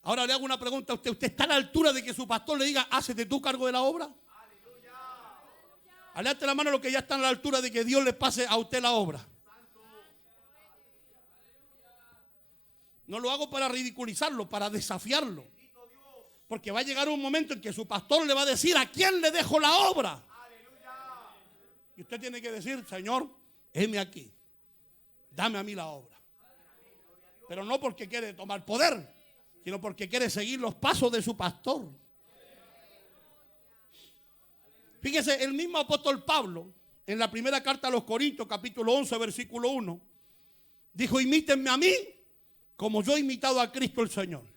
Ahora le hago una pregunta a usted. ¿Usted está a la altura de que su pastor le diga, hácete tú cargo de la obra? Alerte la mano a los que ya están a la altura de que Dios le pase a usted la obra. No lo hago para ridiculizarlo, para desafiarlo. Porque va a llegar un momento en que su pastor le va a decir, ¿a quién le dejo la obra? Y usted tiene que decir, Señor, heme aquí. Dame a mí la obra. Pero no porque quiere tomar poder, sino porque quiere seguir los pasos de su pastor. Fíjese, el mismo apóstol Pablo, en la primera carta a los Corintios, capítulo 11, versículo 1, dijo, imítenme a mí como yo he imitado a Cristo el Señor.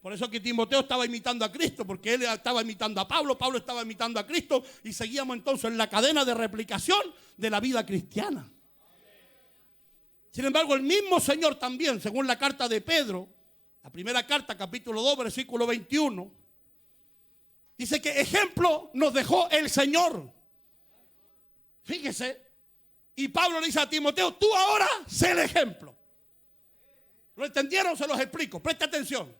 Por eso que Timoteo estaba imitando a Cristo, porque él estaba imitando a Pablo, Pablo estaba imitando a Cristo, y seguíamos entonces en la cadena de replicación de la vida cristiana. Sin embargo, el mismo Señor también, según la carta de Pedro, la primera carta, capítulo 2, versículo 21, dice que ejemplo nos dejó el Señor. Fíjese, y Pablo le dice a Timoteo, tú ahora sé el ejemplo. ¿Lo entendieron? Se los explico, presta atención.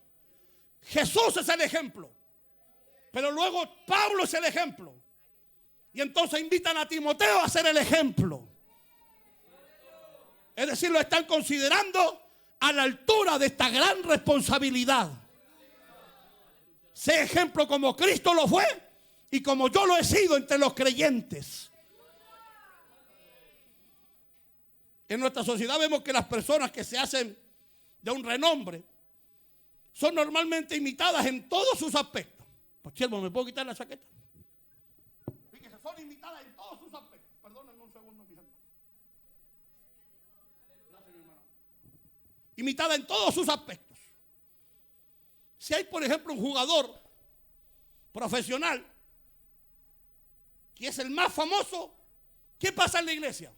Jesús es el ejemplo, pero luego Pablo es el ejemplo. Y entonces invitan a Timoteo a ser el ejemplo. Es decir, lo están considerando a la altura de esta gran responsabilidad. Sé ejemplo como Cristo lo fue y como yo lo he sido entre los creyentes. En nuestra sociedad vemos que las personas que se hacen de un renombre son normalmente imitadas en todos sus aspectos. Pues siervo, ¿me puedo quitar la chaqueta? Fíjese, son imitadas en todos sus aspectos. Perdónenme un segundo, mis hermanos. Gracias, mi hermano. Imitada en todos sus aspectos. Si hay, por ejemplo, un jugador profesional que es el más famoso, ¿qué pasa en la iglesia?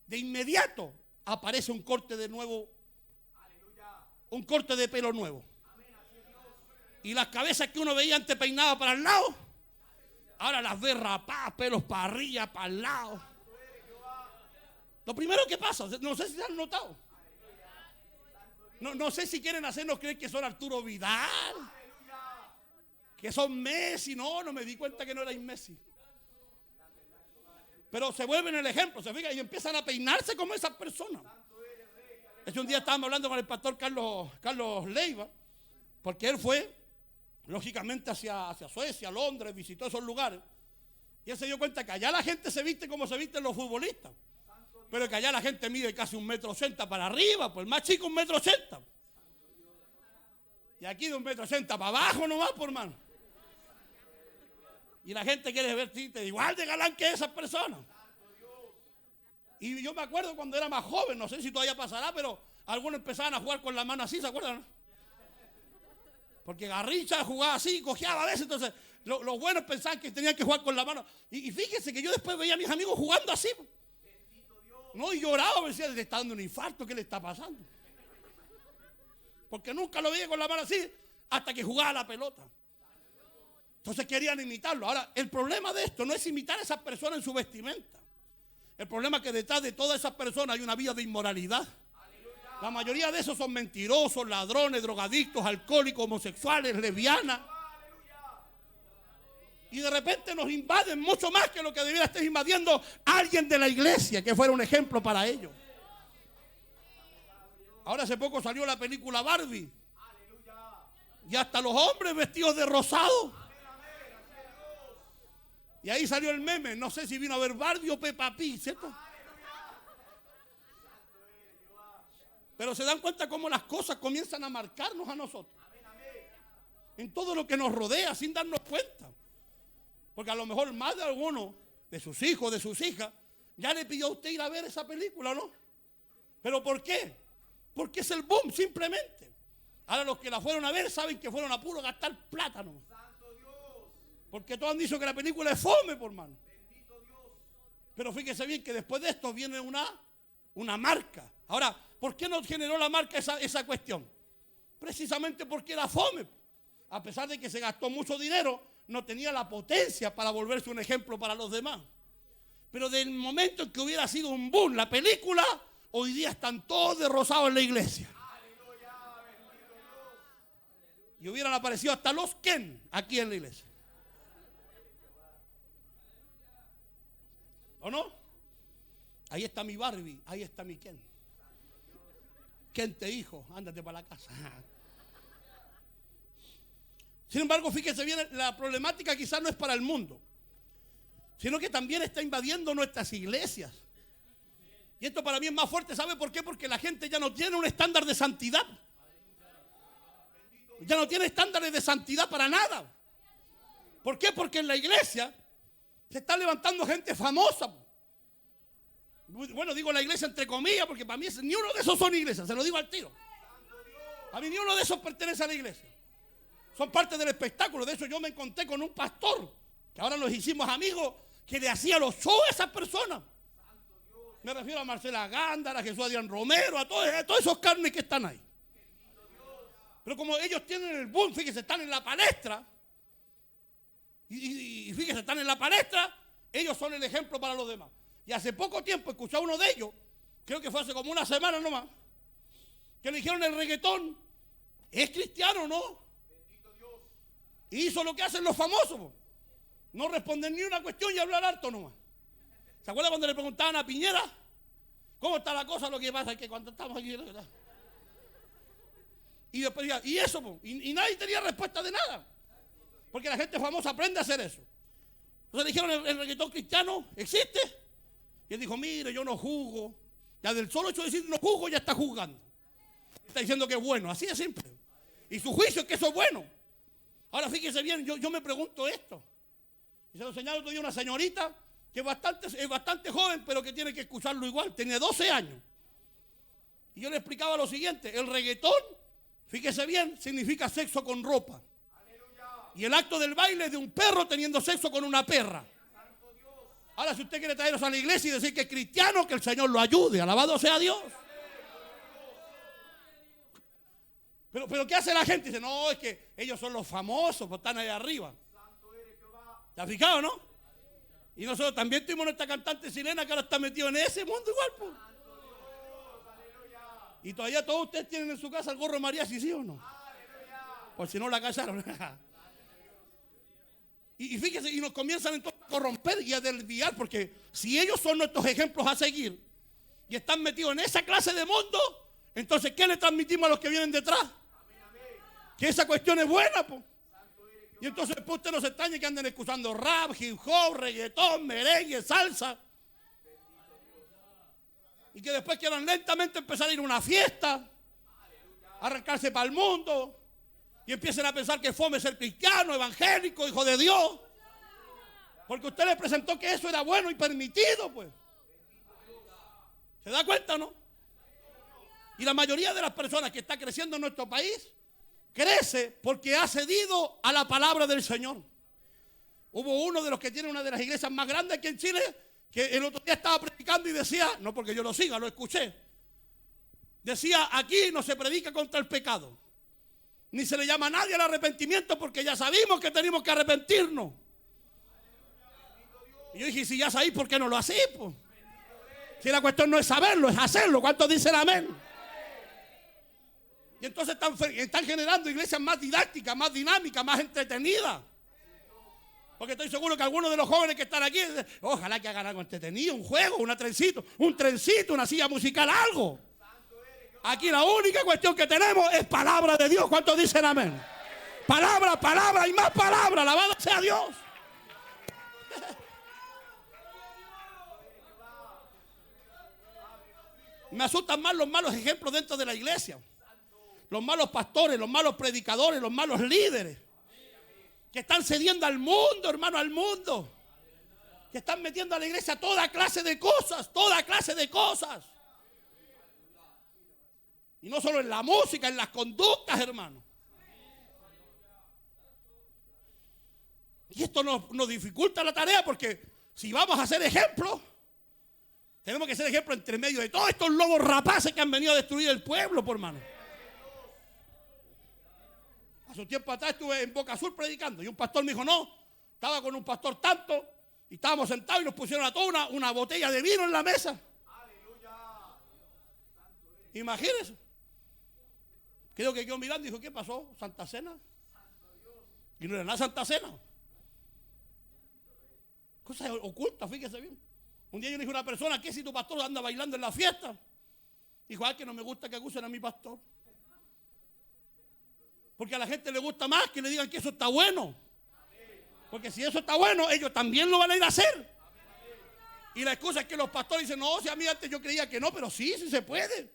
De inmediato aparece un corte de nuevo, un corte de pelo nuevo. Y las cabezas que uno veía antes peinadas para el lado, ahora las ve rapadas, pelos para arriba, para el lado. Lo primero que pasa, no sé si se han notado. No sé si quieren hacernos creer que son Arturo Vidal, que son Messi. No me di cuenta que no eran Messi. Pero se vuelven el ejemplo, se fijan, y empiezan a peinarse como esas personas. Un día estábamos hablando con el pastor Carlos Leiva, porque él fue, lógicamente, hacia Suecia, Londres, visitó esos lugares. Y él se dio cuenta que allá la gente se viste como se visten los futbolistas. Pero que allá la gente mide casi 1,80 m para arriba, pues el más chico 1,80 m. Y aquí de 1,80 m para abajo nomás, por hermano. Y la gente quiere vestirte igual de galán que esas personas. Y yo me acuerdo cuando era más joven, no sé si todavía pasará, pero algunos empezaban a jugar con la mano así, ¿se acuerdan? Porque Garrincha jugaba así, cojeaba a veces, entonces los buenos pensaban que tenían que jugar con la mano. Y fíjense que yo después veía a mis amigos jugando así. No, y lloraba, me decía, le está dando un infarto, ¿qué le está pasando? Porque nunca lo veía con la mano así hasta que jugaba la pelota. Entonces querían imitarlo. Ahora, el problema de esto no es imitar a esas personas en su vestimenta. El problema es que detrás de todas esas personas hay una vida de inmoralidad. La mayoría de esos son mentirosos, ladrones, drogadictos, alcohólicos, homosexuales, lesbianas. Y de repente nos invaden mucho más que lo que debiera estar invadiendo alguien de la iglesia que fuera un ejemplo para ellos. Ahora hace poco salió la película Barbie. Y hasta los hombres vestidos de rosado. Y ahí salió el meme. No sé si vino a ver Barbie o Peppa Pig, ¿cierto? Pero se dan cuenta cómo las cosas comienzan a marcarnos a nosotros. En todo lo que nos rodea sin darnos cuenta. Porque a lo mejor más de alguno de sus hijos, de sus hijas, ya le pidió a usted ir a ver esa película, ¿no? ¿Pero por qué? Porque es el boom, simplemente. Ahora los que la fueron a ver saben que fueron a puro gastar plata, ¿no? Porque todos han dicho que la película es fome, por mano. Pero fíjese bien que después de esto viene una marca. Ahora, ¿por qué nos generó la marca esa cuestión? Precisamente porque era fome. A pesar de que se gastó mucho dinero, no tenía la potencia para volverse un ejemplo para los demás. Pero del momento en que hubiera sido un boom la película, hoy día están todos de rosado en la iglesia. Y hubieran aparecido hasta los Ken aquí en la iglesia. ¿O no? Ahí está mi Barbie, ahí está mi Ken. Ken te dijo, ándate para la casa. Sin embargo, fíjese bien, la problemática quizás no es para el mundo, sino que también está invadiendo nuestras iglesias. Y esto para mí es más fuerte, ¿sabe por qué? Porque la gente ya no tiene un estándar de santidad. Ya no tiene estándares de santidad para nada. ¿Por qué? Porque en la iglesia se está levantando gente famosa. Bueno, digo la iglesia entre comillas, porque para mí ni uno de esos son iglesias, se lo digo al tiro. A mí ni uno de esos pertenece a la iglesia. Son parte del espectáculo. De hecho, yo me encontré con un pastor, que ahora nos hicimos amigos, que le hacía los shows a esas personas. Me refiero a Marcela Gándara, a Jesús Adrián Romero, a todos esos carnes que están ahí. Pero como ellos tienen el boom, fíjense, están en la palestra. Y fíjense, están en la palestra, ellos son el ejemplo para los demás. Y hace poco tiempo escuché a uno de ellos, creo que fue hace como una semana nomás, que le dijeron el reggaetón es cristiano, ¿no? Y hizo lo que hacen los famosos. No responden ni una cuestión y hablar harto nomás. ¿Se acuerdan cuando le preguntaban a Piñera? ¿Cómo está la cosa? Lo que pasa es que cuando estamos aquí... Y después decía, ¿y eso? Y nadie tenía respuesta de nada. Porque la gente famosa aprende a hacer eso. Entonces le dijeron, ¿el reggaetón cristiano existe? Y él dijo, mire, yo no juzgo. Ya del solo hecho de decir no juzgo, ya está juzgando. Está diciendo que es bueno, así de simple. Y su juicio es que eso es bueno. Ahora fíjese bien, yo me pregunto esto. Y se lo señaló otro día una señorita que es bastante joven, pero que tiene que escucharlo igual. Tiene 12 años. Y yo le explicaba lo siguiente: el reggaetón, fíjese bien, significa sexo con ropa. Y el acto del baile es de un perro teniendo sexo con una perra. Ahora, si usted quiere traerlos a la iglesia y decir que es cristiano, que el Señor lo ayude. Alabado sea Dios. Pero ¿qué hace la gente? Dice, no, es que ellos son los famosos, pues están ahí arriba. ¿Te has fijado, no? Y nosotros también tuvimos nuestra cantante chilena que ahora está metido en ese mundo igual, pues. Y todavía todos ustedes tienen en su casa el gorro de María, ¿sí o no? Por si no la casaron. Y fíjese, y nos comienzan entonces a corromper y a desviar, porque si ellos son nuestros ejemplos a seguir y están metidos en esa clase de mundo, entonces ¿qué le transmitimos a los que vienen detrás? Que esa cuestión es buena, pues. Y entonces después usted no se extrañe que anden escuchando rap, hip hop, reggaetón, merengue, salsa. Y que después quieran lentamente empezar a ir a una fiesta, arrancarse para el mundo, y empiecen a pensar que fome ser cristiano, evangélico, hijo de Dios. Porque usted le presentó que eso era bueno y permitido, pues. ¿Se da cuenta o no? Y la mayoría de las personas que está creciendo en nuestro país crece porque ha cedido a la palabra del Señor. Hubo uno de los que tiene una de las iglesias más grandes aquí en Chile, que el otro día estaba predicando y decía, no porque yo lo siga, lo escuché, decía, aquí no se predica contra el pecado, ni se le llama a nadie al arrepentimiento, porque ya sabemos que tenemos que arrepentirnos. Y yo dije, si ya sabéis, ¿por qué no lo hacéis? Pues? Si la cuestión no es saberlo, es hacerlo. ¿Cuántos dicen amén? Y entonces están generando iglesias más didácticas, más dinámicas, más entretenidas. Porque estoy seguro que algunos de los jóvenes que están aquí, ojalá que hagan algo entretenido, un juego, un trencito, una silla musical, algo. Aquí la única cuestión que tenemos es palabra de Dios. ¿Cuántos dicen amén? Palabra, palabra y más palabra. Alabado sea Dios. Me asustan más los malos ejemplos dentro de la iglesia. Los malos pastores, los malos predicadores, los malos líderes. Que están cediendo al mundo, hermano, al mundo. Que están metiendo a la iglesia toda clase de cosas, toda clase de cosas. Y no solo en la música, en las conductas, hermano. Y esto nos dificulta la tarea, porque si vamos a ser ejemplos, tenemos que ser ejemplo entre medio de todos estos lobos rapaces que han venido a destruir el pueblo, por hermano. Hace un tiempo atrás estuve en Boca Sur predicando y un pastor me dijo, no, estaba con un pastor tanto y estábamos sentados y nos pusieron a todos una botella de vino en la mesa. Imagínense. Creo que quedó mirando y dijo, ¿qué pasó? ¿Santa Cena? Y no era nada Santa Cena. Cosas ocultas, fíjese bien. Un día yo le dije a una persona, ¿qué si tu pastor anda bailando en la fiesta? Dijo, que no me gusta que acusen a mi pastor. Porque a la gente le gusta más que le digan que eso está bueno. Porque si eso está bueno, ellos también lo van a ir a hacer. Y la excusa es que los pastores dicen, no, si a mí antes yo creía que no, pero sí se puede.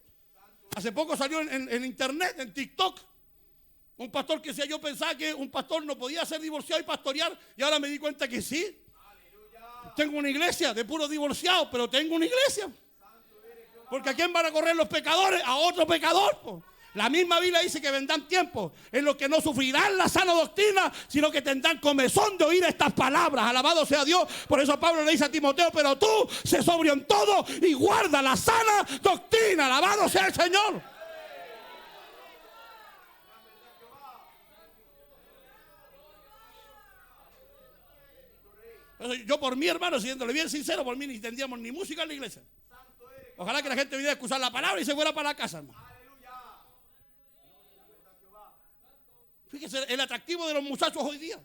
Hace poco salió en internet, en TikTok, un pastor que decía, yo pensaba que un pastor no podía ser divorciado y pastorear, y ahora me di cuenta que sí. Tengo una iglesia de puros divorciados, pero tengo una iglesia. Porque ¿a quién van a correr los pecadores? A otro pecador, pues. La misma Biblia dice que vendrán tiempos en los que no sufrirán la sana doctrina, sino que tendrán comezón de oír estas palabras. Alabado sea Dios. Por eso Pablo le dice a Timoteo, pero tú sé sobrio en todo y guarda la sana doctrina. Alabado sea el Señor. Yo por mí, hermano, siéndole bien sincero, por mí ni tendríamos ni música en la iglesia. Ojalá que la gente viniera a escuchar la palabra y se fuera para la casa, hermano. Fíjese el atractivo de los muchachos hoy día.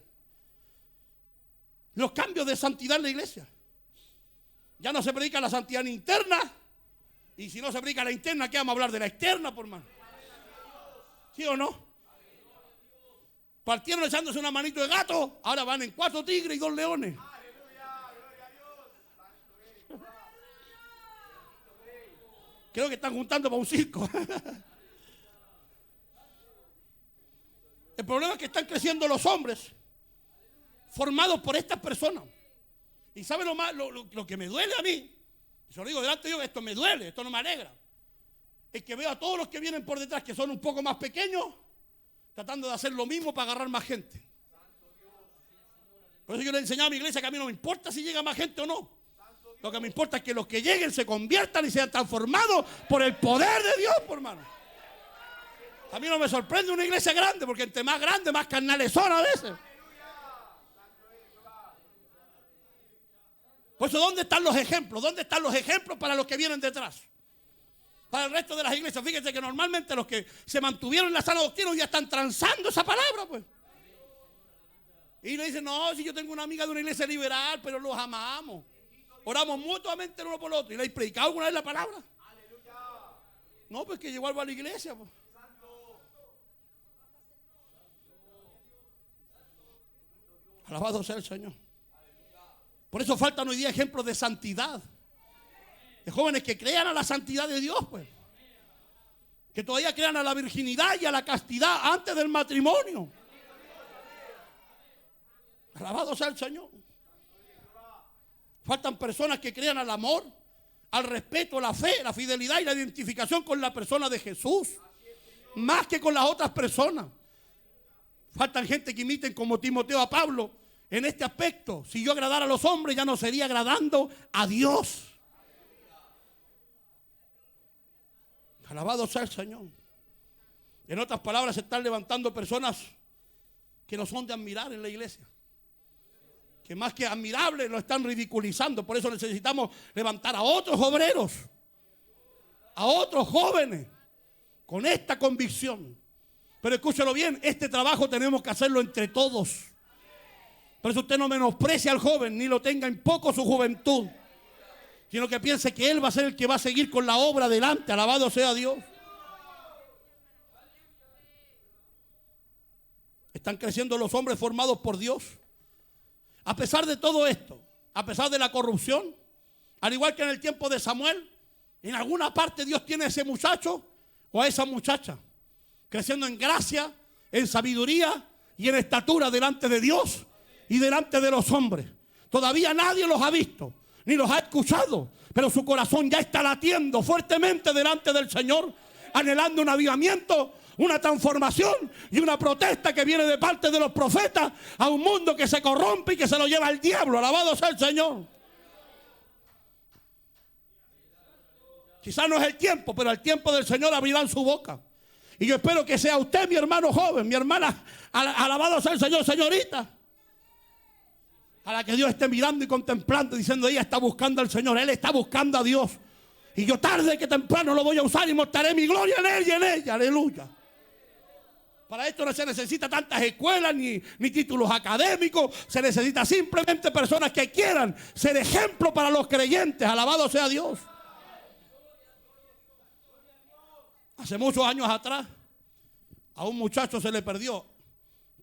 Los cambios de santidad en la iglesia. Ya no se predica la santidad interna. Y si no se predica la interna, ¿qué vamos a hablar de la externa, por mano? ¿Sí o no? Partieron echándose una manito de gato. Ahora van en 4 tigres y 2 leones. Creo que están juntando para un circo. El problema es que están creciendo los hombres formados por estas personas. Y ¿sabe lo que me duele a mí? Y se lo digo delante de Dios, esto me duele, esto no me alegra. Es que veo a todos los que vienen por detrás, que son un poco más pequeños, tratando de hacer lo mismo para agarrar más gente. Por eso yo le he enseñado a mi iglesia que a mí no me importa si llega más gente o no. Lo que me importa es que los que lleguen se conviertan y sean transformados por el poder de Dios, por hermano. A mí no me sorprende una iglesia grande, porque entre más grande, más carnales son a veces. Por eso, ¿dónde están los ejemplos? ¿Dónde están los ejemplos para los que vienen detrás? Para el resto de las iglesias. Fíjense que normalmente los que se mantuvieron en la sana doctrina hoy ya están transando esa palabra, pues. Y le dicen, no, si yo tengo una amiga de una iglesia liberal, pero los amamos. Oramos mutuamente el uno por el otro. ¿Y le he predicado alguna vez la palabra? No, pues que llegó algo a la iglesia, pues. Alabado sea el Señor. Por eso faltan hoy día ejemplos de santidad. De jóvenes que crean a la santidad de Dios, pues. Que todavía crean a la virginidad y a la castidad antes del matrimonio. Alabado sea el Señor. Faltan personas que crean al amor, al respeto, a la fe, la fidelidad y la identificación con la persona de Jesús. Más que con las otras personas. Faltan gente que imiten como Timoteo a Pablo en este aspecto. Si yo agradara a los hombres, ya no sería agradando a Dios. Alabado sea el Señor. En otras palabras, se están levantando personas que no son de admirar en la iglesia. Que más que admirables lo están ridiculizando. Por eso necesitamos levantar a otros obreros, a otros jóvenes, con esta convicción. Pero escúchelo bien, este trabajo tenemos que hacerlo entre todos. Por eso usted no menosprecie al joven, ni lo tenga en poco su juventud, sino que piense que él va a ser el que va a seguir con la obra adelante. Alabado sea Dios. Están creciendo los hombres formados por Dios. A pesar de todo esto, a pesar de la corrupción, al igual que en el tiempo de Samuel, en alguna parte Dios tiene a ese muchacho o a esa muchacha creciendo en gracia, en sabiduría y en estatura delante de Dios y delante de los hombres. Todavía nadie los ha visto ni los ha escuchado, pero su corazón ya está latiendo fuertemente delante del Señor, anhelando un avivamiento, una transformación y una protesta que viene de parte de los profetas a un mundo que se corrompe y que se lo lleva el diablo. Alabado sea el Señor. Quizás no es el tiempo, pero el tiempo del Señor abrirá su boca. Y yo espero que sea usted, mi hermano joven, mi hermana, alabado sea el Señor, señorita, a la que Dios esté mirando y contemplando, diciendo, ella está buscando al Señor, él está buscando a Dios. Y yo tarde que temprano lo voy a usar y mostraré mi gloria en él y en ella. Aleluya. Para esto no se necesita tantas escuelas ni títulos académicos. Se necesita simplemente personas que quieran ser ejemplo para los creyentes. Alabado sea Dios. Hace muchos años atrás, a un muchacho se le perdió,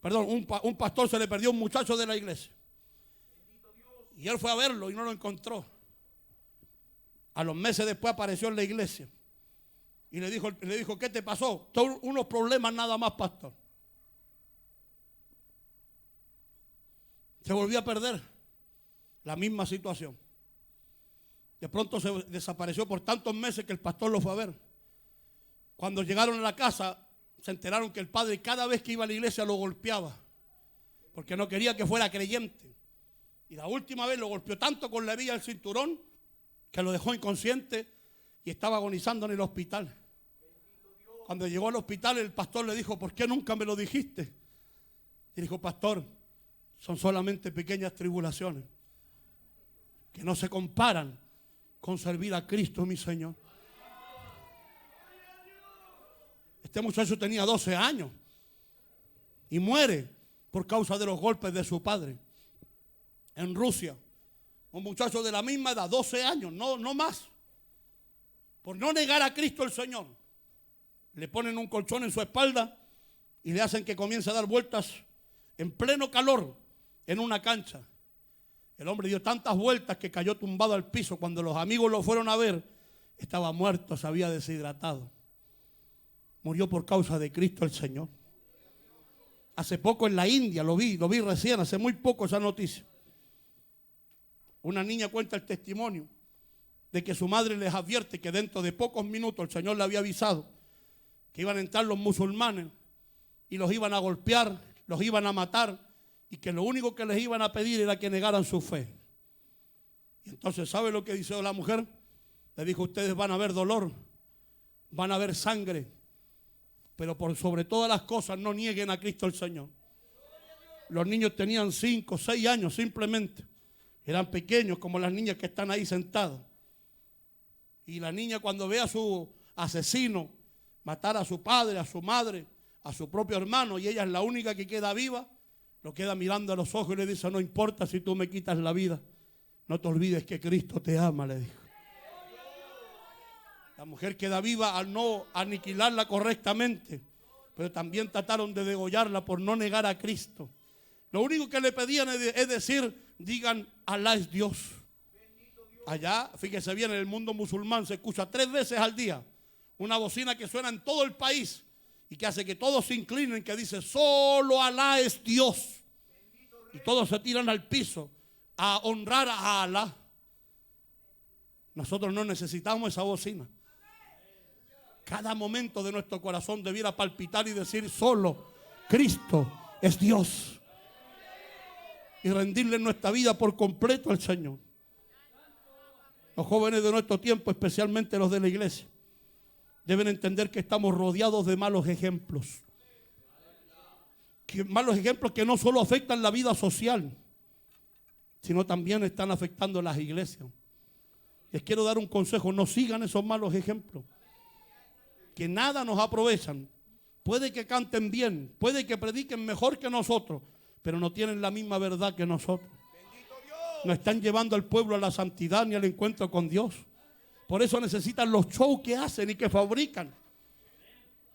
un pastor se le perdió un muchacho de la iglesia. Y él fue a verlo y no lo encontró. A los meses después apareció en la iglesia. Y le dijo, ¿qué te pasó? Son unos problemas nada más, pastor. Se volvió a perder la misma situación. De pronto se desapareció por tantos meses que el pastor lo fue a ver. Cuando llegaron a la casa, se enteraron que el padre cada vez que iba a la iglesia lo golpeaba, porque no quería que fuera creyente. Y la última vez lo golpeó tanto con la hebilla del cinturón que lo dejó inconsciente y estaba agonizando en el hospital. Cuando llegó al hospital, el pastor le dijo, ¿por qué nunca me lo dijiste? Y dijo, pastor, son solamente pequeñas tribulaciones que no se comparan con servir a Cristo mi Señor. Este muchacho tenía 12 años y muere por causa de los golpes de su padre. En Rusia, un muchacho de la misma edad, 12 años, no más, por no negar a Cristo el Señor, le ponen un colchón en su espalda y le hacen que comience a dar vueltas en pleno calor en una cancha. El hombre dio tantas vueltas que cayó tumbado al piso. Cuando los amigos lo fueron a ver, estaba muerto, se había deshidratado. Murió por causa de Cristo el Señor. Hace poco en la India, lo vi recién, hace muy poco esa noticia. Una niña cuenta el testimonio de que su madre les advierte que dentro de pocos minutos el Señor le había avisado que iban a entrar los musulmanes y los iban a golpear, los iban a matar, y que lo único que les iban a pedir era que negaran su fe. Y entonces, ¿sabe lo que dice la mujer? Le dijo: ustedes van a ver dolor, van a ver sangre, pero por sobre todas las cosas no nieguen a Cristo el Señor. Los niños tenían 5, 6 años simplemente. Eran pequeños como las niñas que están ahí sentadas. Y la niña, cuando ve a su asesino matar a su padre, a su madre, a su propio hermano, y ella es la única que queda viva, lo queda mirando a los ojos y le dice: no importa si tú me quitas la vida, no te olvides que Cristo te ama, le dijo. La mujer queda viva al no aniquilarla correctamente, pero también trataron de degollarla por no negar a Cristo. Lo único que le pedían es decir: digan, Alá es Dios. Allá, fíjese bien, en el mundo musulmán se escucha 3 veces al día una bocina que suena en todo el país y que hace que todos se inclinen, que dice: solo Alá es Dios. Y todos se tiran al piso a honrar a Alá. Nosotros no necesitamos esa bocina. Cada momento de nuestro corazón debiera palpitar y decir: solo Cristo es Dios. Y rendirle nuestra vida por completo al Señor. Los jóvenes de nuestro tiempo, especialmente los de la iglesia, deben entender que estamos rodeados de malos ejemplos. Malos ejemplos que no solo afectan la vida social, sino también están afectando las iglesias. Les quiero dar un consejo: no sigan esos malos ejemplos, que nada nos aprovechan. Puede que canten bien, puede que prediquen mejor que nosotros, pero no tienen la misma verdad que nosotros. No están llevando al pueblo a la santidad ni al encuentro con Dios. Por eso necesitan los shows que hacen y que fabrican,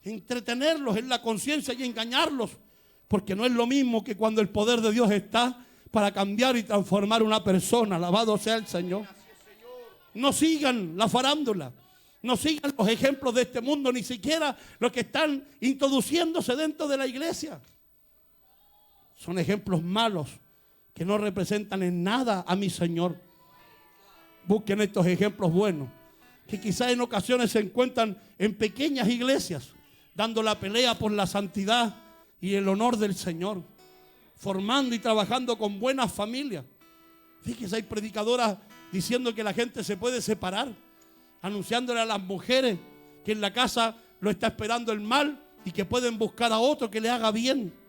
entretenerlos en la conciencia y engañarlos, porque no es lo mismo que cuando el poder de Dios está para cambiar y transformar una persona. Alabado sea el Señor. No sigan la farándula, no sigan los ejemplos de este mundo, ni siquiera los que están introduciéndose dentro de la iglesia. Son ejemplos malos que no representan en nada a mi Señor. Busquen estos ejemplos buenos, que quizás en ocasiones se encuentran en pequeñas iglesias, dando la pelea por la santidad y el honor del Señor, formando y trabajando con buenas familias. Fíjese, hay predicadoras diciendo que la gente se puede separar, anunciándole a las mujeres que en la casa lo está esperando el mal y que pueden buscar a otro que le haga bien.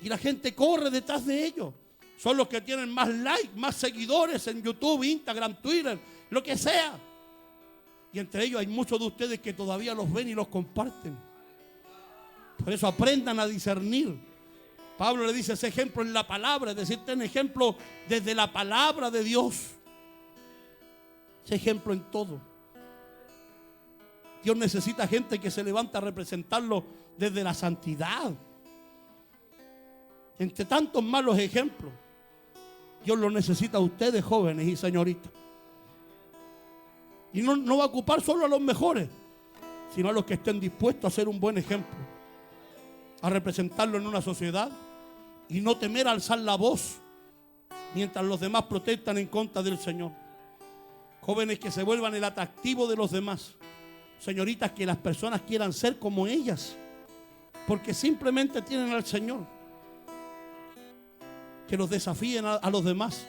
Y la gente corre detrás de ellos. Son los que tienen más likes, más seguidores en YouTube, Instagram, Twitter, lo que sea. Y entre ellos hay muchos de ustedes que todavía los ven y los comparten. Por eso aprendan a discernir. Pablo le dice ese ejemplo en la palabra, es decir, ten ejemplo desde la palabra de Dios. Ese ejemplo en todo. Dios necesita gente que se levanta a representarlo desde la santidad. Entre tantos malos ejemplos, Dios lo necesita a ustedes, jóvenes y señoritas. Y no va a ocupar solo a los mejores, sino a los que estén dispuestos a ser un buen ejemplo, a representarlo en una sociedad y no temer a alzar la voz mientras los demás protestan en contra del Señor. Jóvenes que se vuelvan el atractivo de los demás. Señoritas, que las personas quieran ser como ellas, porque simplemente tienen al Señor. Que los desafíen a los demás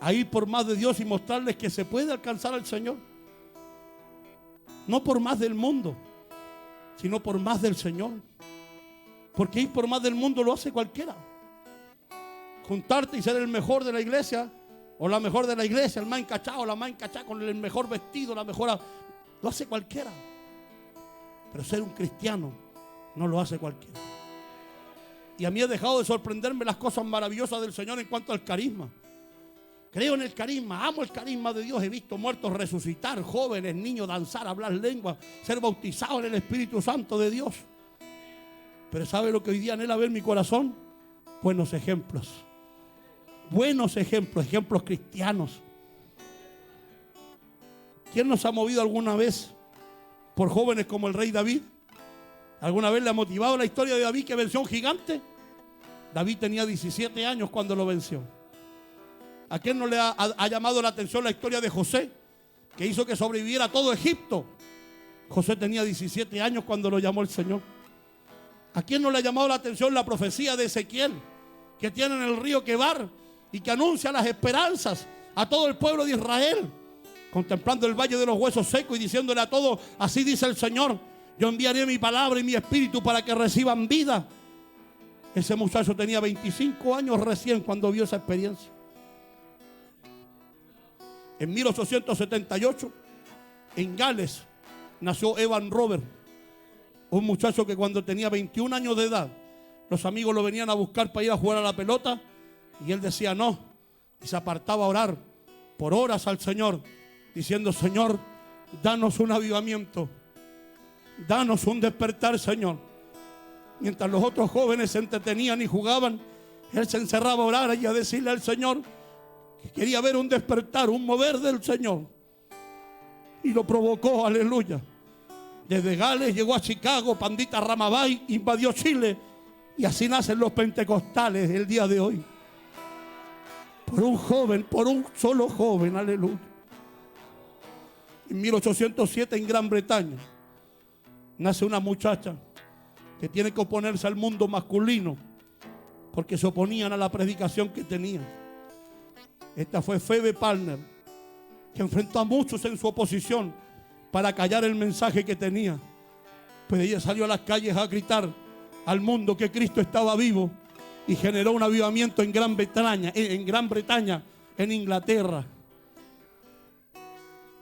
a ir por más de Dios y mostrarles que se puede alcanzar al Señor. No por más del mundo, sino por más del Señor. Porque ir por más del mundo lo hace cualquiera. Juntarte y ser el mejor de la iglesia o la mejor de la iglesia, el más encachado, la más encachada con el mejor vestido, la mejor, lo hace cualquiera. Pero ser un cristiano no lo hace cualquiera. Y a mí he dejado de sorprenderme las cosas maravillosas del Señor en cuanto al carisma. Creo en el carisma, amo el carisma de Dios. He visto muertos resucitar, jóvenes, niños danzar, hablar lenguas, ser bautizados en el Espíritu Santo de Dios. Pero ¿sabe lo que hoy día anhela ver mi corazón? Buenos ejemplos. Buenos ejemplos, ejemplos cristianos. ¿Quién nos ha movido alguna vez por jóvenes como el rey David? ¿Alguna vez le ha motivado la historia de David que venció a un gigante? David tenía 17 años cuando lo venció. ¿A quién no le ha llamado la atención la historia de José, que hizo que sobreviviera todo Egipto? José tenía 17 años cuando lo llamó el Señor. ¿A quién no le ha llamado la atención la profecía de Ezequiel, que tiene en el río Quebar y que anuncia las esperanzas a todo el pueblo de Israel, contemplando el valle de los huesos secos y diciéndole a todos: así dice el Señor, yo enviaré mi palabra y mi espíritu para que reciban vida? Ese muchacho tenía 25 años recién cuando vio esa experiencia. En 1878, en Gales, nació Evan Robert, un muchacho que cuando tenía 21 años de edad, los amigos lo venían a buscar para ir a jugar a la pelota, y él decía no, y se apartaba a orar por horas al Señor, diciendo: Señor, danos un avivamiento, danos un despertar, Señor. Mientras los otros jóvenes se entretenían y jugaban, él se encerraba a orar y a decirle al Señor que quería ver un despertar, un mover del Señor. Y lo provocó, aleluya. Desde Gales llegó a Chicago, Pandita Ramabay, invadió Chile, y así nacen los pentecostales el día de hoy. Por un joven, por un solo joven, aleluya. En 1807, en Gran Bretaña, nace una muchacha que tiene que oponerse al mundo masculino porque se oponían a la predicación que tenía. Esta fue Phoebe Palmer, que enfrentó a muchos en su oposición para callar el mensaje que tenía. Pues ella salió a las calles a gritar al mundo que Cristo estaba vivo y generó un avivamiento en Gran Bretaña, en Inglaterra.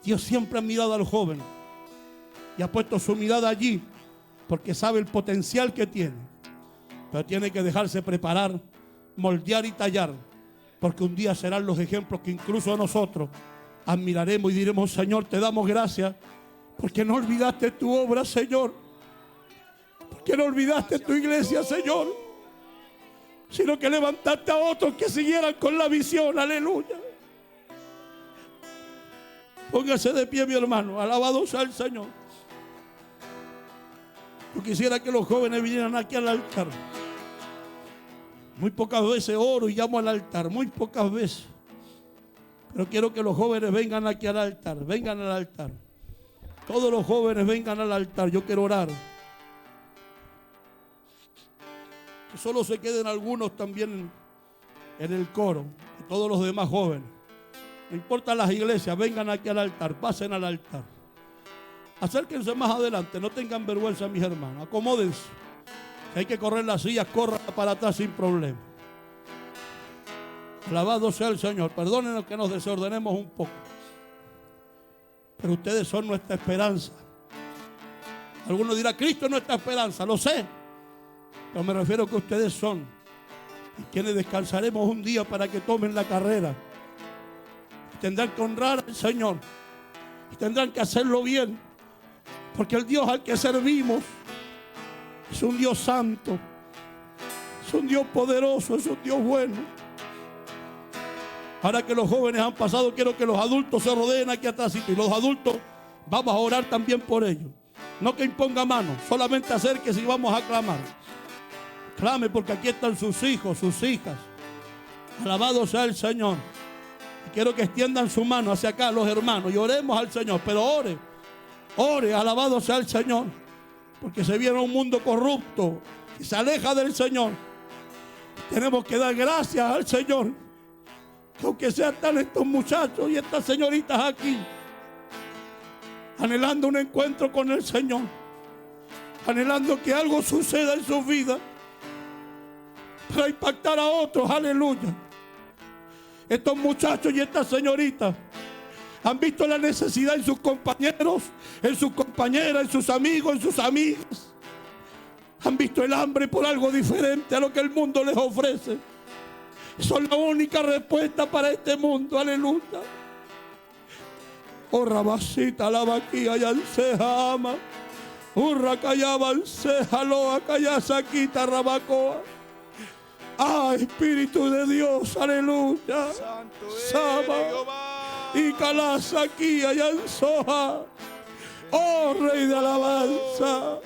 Dios siempre ha mirado al joven y ha puesto su mirada allí porque sabe el potencial que tiene, pero tiene que dejarse preparar, moldear y tallar, porque un día serán los ejemplos que incluso nosotros admiraremos y diremos: Señor, te damos gracias porque no olvidaste tu obra, Señor, porque no olvidaste tu iglesia, Señor, sino que levantaste a otros que siguieran con la visión. Aleluya. Póngase de pie, mi hermano. Alabado sea el Señor. Yo quisiera que los jóvenes vinieran aquí al altar. Muy pocas veces oro y llamo al altar, muy pocas veces. Pero quiero que los jóvenes vengan aquí al altar, vengan al altar. Todos los jóvenes vengan al altar, yo quiero orar. Que solo se queden algunos también en el coro, que todos los demás jóvenes. No importa las iglesias, vengan aquí al altar, pasen al altar. Acérquense más adelante, no tengan vergüenza, mis hermanos, acomódense. Si hay que correr las sillas, corran para atrás sin problema. Alabado sea el Señor. Perdónenos que nos desordenemos un poco, pero ustedes son nuestra esperanza. Algunos dirán: Cristo es nuestra esperanza, lo sé, pero me refiero a que ustedes son quienes descansaremos un día para que tomen la carrera. Tendrán que honrar al Señor y tendrán que hacerlo bien, porque el Dios al que servimos es un Dios santo, es un Dios poderoso, es un Dios bueno. Ahora que los jóvenes han pasado, quiero que los adultos se rodeen aquí atrás, y los adultos vamos a orar también por ellos. No que imponga mano, solamente acérquese y vamos a clamar. Clame, porque aquí están sus hijos, sus hijas. Alabado sea el Señor. Y quiero que extiendan su mano hacia acá los hermanos y oremos al Señor, pero ore, alabado sea el Señor, porque se viene un mundo corrupto y se aleja del Señor. Tenemos que dar gracias al Señor, que aunque sean tan estos muchachos y estas señoritas aquí, anhelando un encuentro con el Señor, anhelando que algo suceda en sus vidas para impactar a otros. Aleluya. Estos muchachos y estas señoritas han visto la necesidad en sus compañeros, en sus compañeras, en sus amigos, en sus amigas. Han visto el hambre por algo diferente a lo que el mundo les ofrece. Son la única respuesta para este mundo. Aleluya. Oh, rabasita, la vaquilla, yanseja, ama. Urra, callaba, anseja, loa, callasaquita, rabacoa. Ah, Espíritu de Dios, aleluya. Santo Sama. eres, Jehová. Y calasa aquí, allá en Soja. Oh, Rey de alabanza.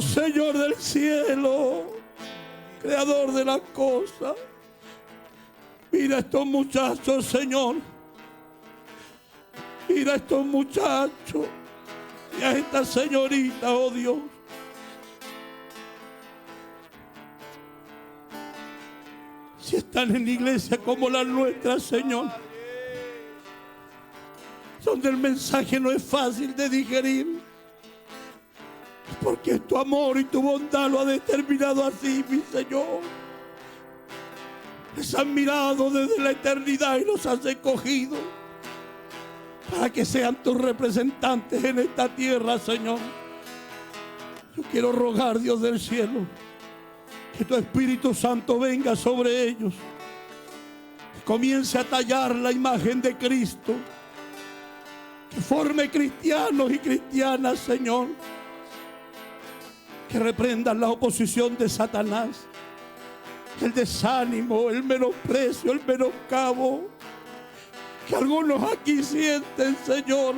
Oh Señor del cielo, creador de las cosas, mira a estos muchachos, Señor. Mira a estos muchachos y a esta señorita, oh Dios. Si están en iglesia como la nuestra, Señor, donde el mensaje no es fácil de digerir, porque tu amor y tu bondad lo ha determinado así, mi Señor. Les han mirado desde la eternidad y los has escogido para que sean tus representantes en esta tierra, Señor. Yo quiero rogar, Dios del cielo, que tu Espíritu Santo venga sobre ellos, que comience a tallar la imagen de Cristo, que forme cristianos y cristianas, Señor, que reprendan la oposición de Satanás, el desánimo, el menosprecio, el menoscabo que algunos aquí sienten, Señor,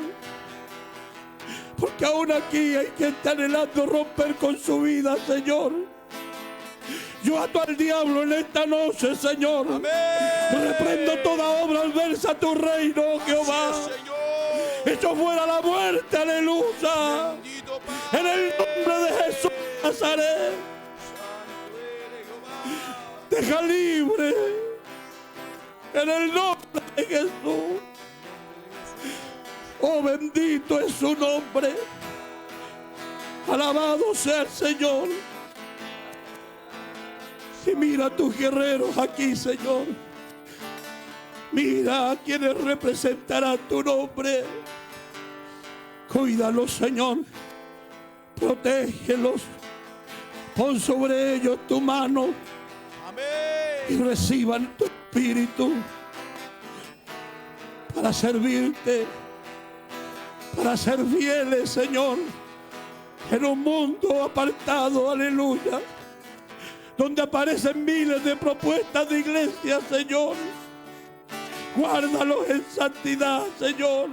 porque aún aquí hay que estar anhelando romper con su vida, Señor. Yo ato al diablo en esta noche, Señor. Amén. Reprendo toda obra adversa a tu reino, Jehová. Echo fuera la muerte, aleluya. En el nombre de Jesús de Nazaret. Deja libre. En el nombre de Jesús. Oh, bendito es su nombre. Alabado sea el Señor. Y mira a tus guerreros aquí, Señor. Mira a quienes representarán tu nombre. Cuídalos, Señor. Protégelos. Pon sobre ellos tu mano. Amén. Y reciban tu espíritu para servirte, para ser fieles, Señor, en un mundo apartado, aleluya, donde aparecen miles de propuestas de iglesia, Señor. Guárdalos en santidad, Señor.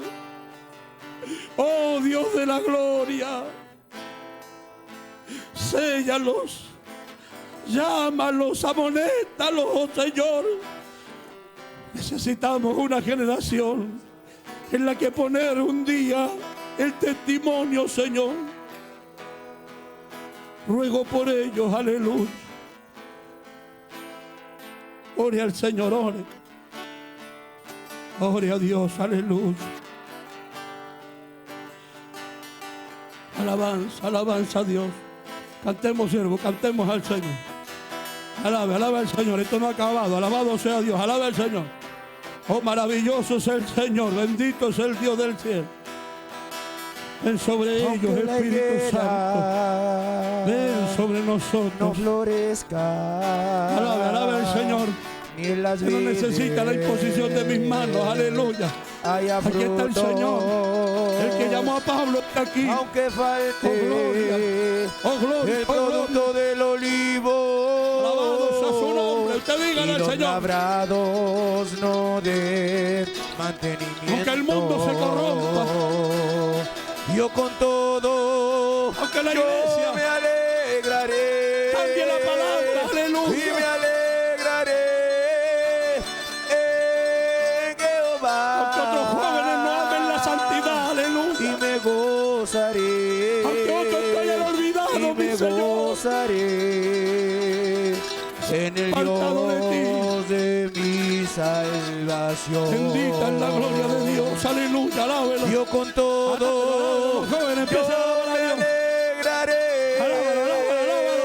Oh Dios de la gloria, séllalos, llámalos, amonéstalos, oh Señor. Necesitamos una generación en la que poner un día el testimonio, Señor. Ruego por ellos, aleluya. Ore al Señor, ore. Ore a Dios, aleluya. Alabanza, alabanza a Dios. Cantemos, siervo, cantemos al Señor. Alabe, alabe al Señor. Esto no ha acabado. Alabado sea Dios. Alabe al Señor. Oh, maravilloso es el Señor. Bendito es el Dios del cielo. Ven sobre ellos, Espíritu Santo. Ven sobre nosotros. No florezca. Alabe, alabe al Señor. Que no necesita la imposición de mis manos. Aleluya. Aquí está el Señor. El que llamó a Pablo está aquí. Aunque falte el producto del olivo. Alabados a su nombre. Usted dígale al Señor. Labrados no de mantenimiento. Aunque el mundo se corrompa. Yo con todo, aunque la iglesia, yo me alegraré. Cambie la palabra, aleluya. Y me alegraré en Jehová. Aunque otros jóvenes no amen la santidad, aleluya. Y me gozaré. Aunque otros te hayan olvidado, y mi me Señor. Gozaré en el Dios de mi salvación. Bendita es la gloria de Dios, aleluya, alábelo. Yo con todo, jóvenes, yo me alegraré. Alábalo,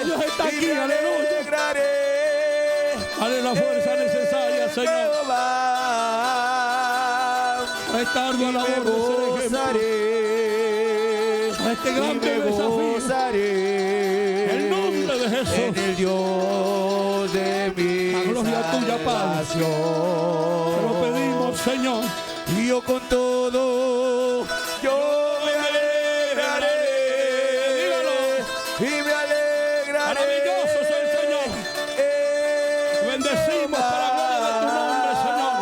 Dios está aquí, aleluya. Dale la fuerza necesaria, Señor. A esta ardua labor de ser ejemplo. A este grande desafío. El nombre de Jesús. En el Dios de mi la gloria tuya, Padre. Te lo pedimos, Señor. Y yo con todo, yo me alegraré. Dígalo. Y me alegraré. Maravilloso es el Señor. Bendecimos para la gloria de tu nombre, Señor.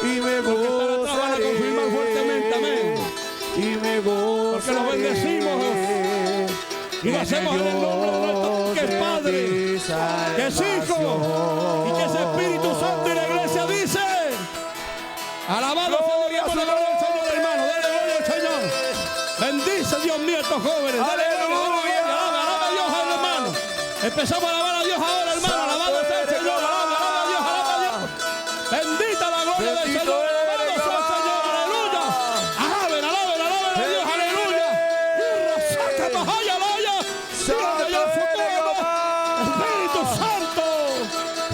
Y me gozaré. Van a confirmar fuertemente, amén. Y me gozaré. Porque los bendecimos. Y Y lo hacemos en el nombre de nuestro que es Padre, que es Hijo y que es Espíritu Santo. Y la iglesia dice: alabado sea el nombre del Señor, hermano. Dale gloria al Señor. Bendice, Dios mío, estos jóvenes. Dale gloria, alaba a Dios, hermano. Empezamos a alabar a Dios ahora, hermano. Alabado sea el Señor. Alaba a Dios, alaba a Dios. Bendita la gloria del Señor. Alabado sea el Señor. Aleluya. Alaben a Dios. Aleluya. Y saca tojaya, alaya. Espíritu Santo.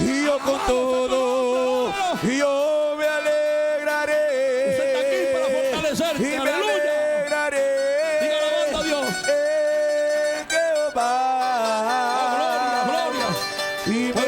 Y yo con todo, yo me alegraré. Usted está aquí para fortalecerte. Y me Aleluya. alegraré. Diga alabando a Dios. En Jehová. Gloria, gloria. Y me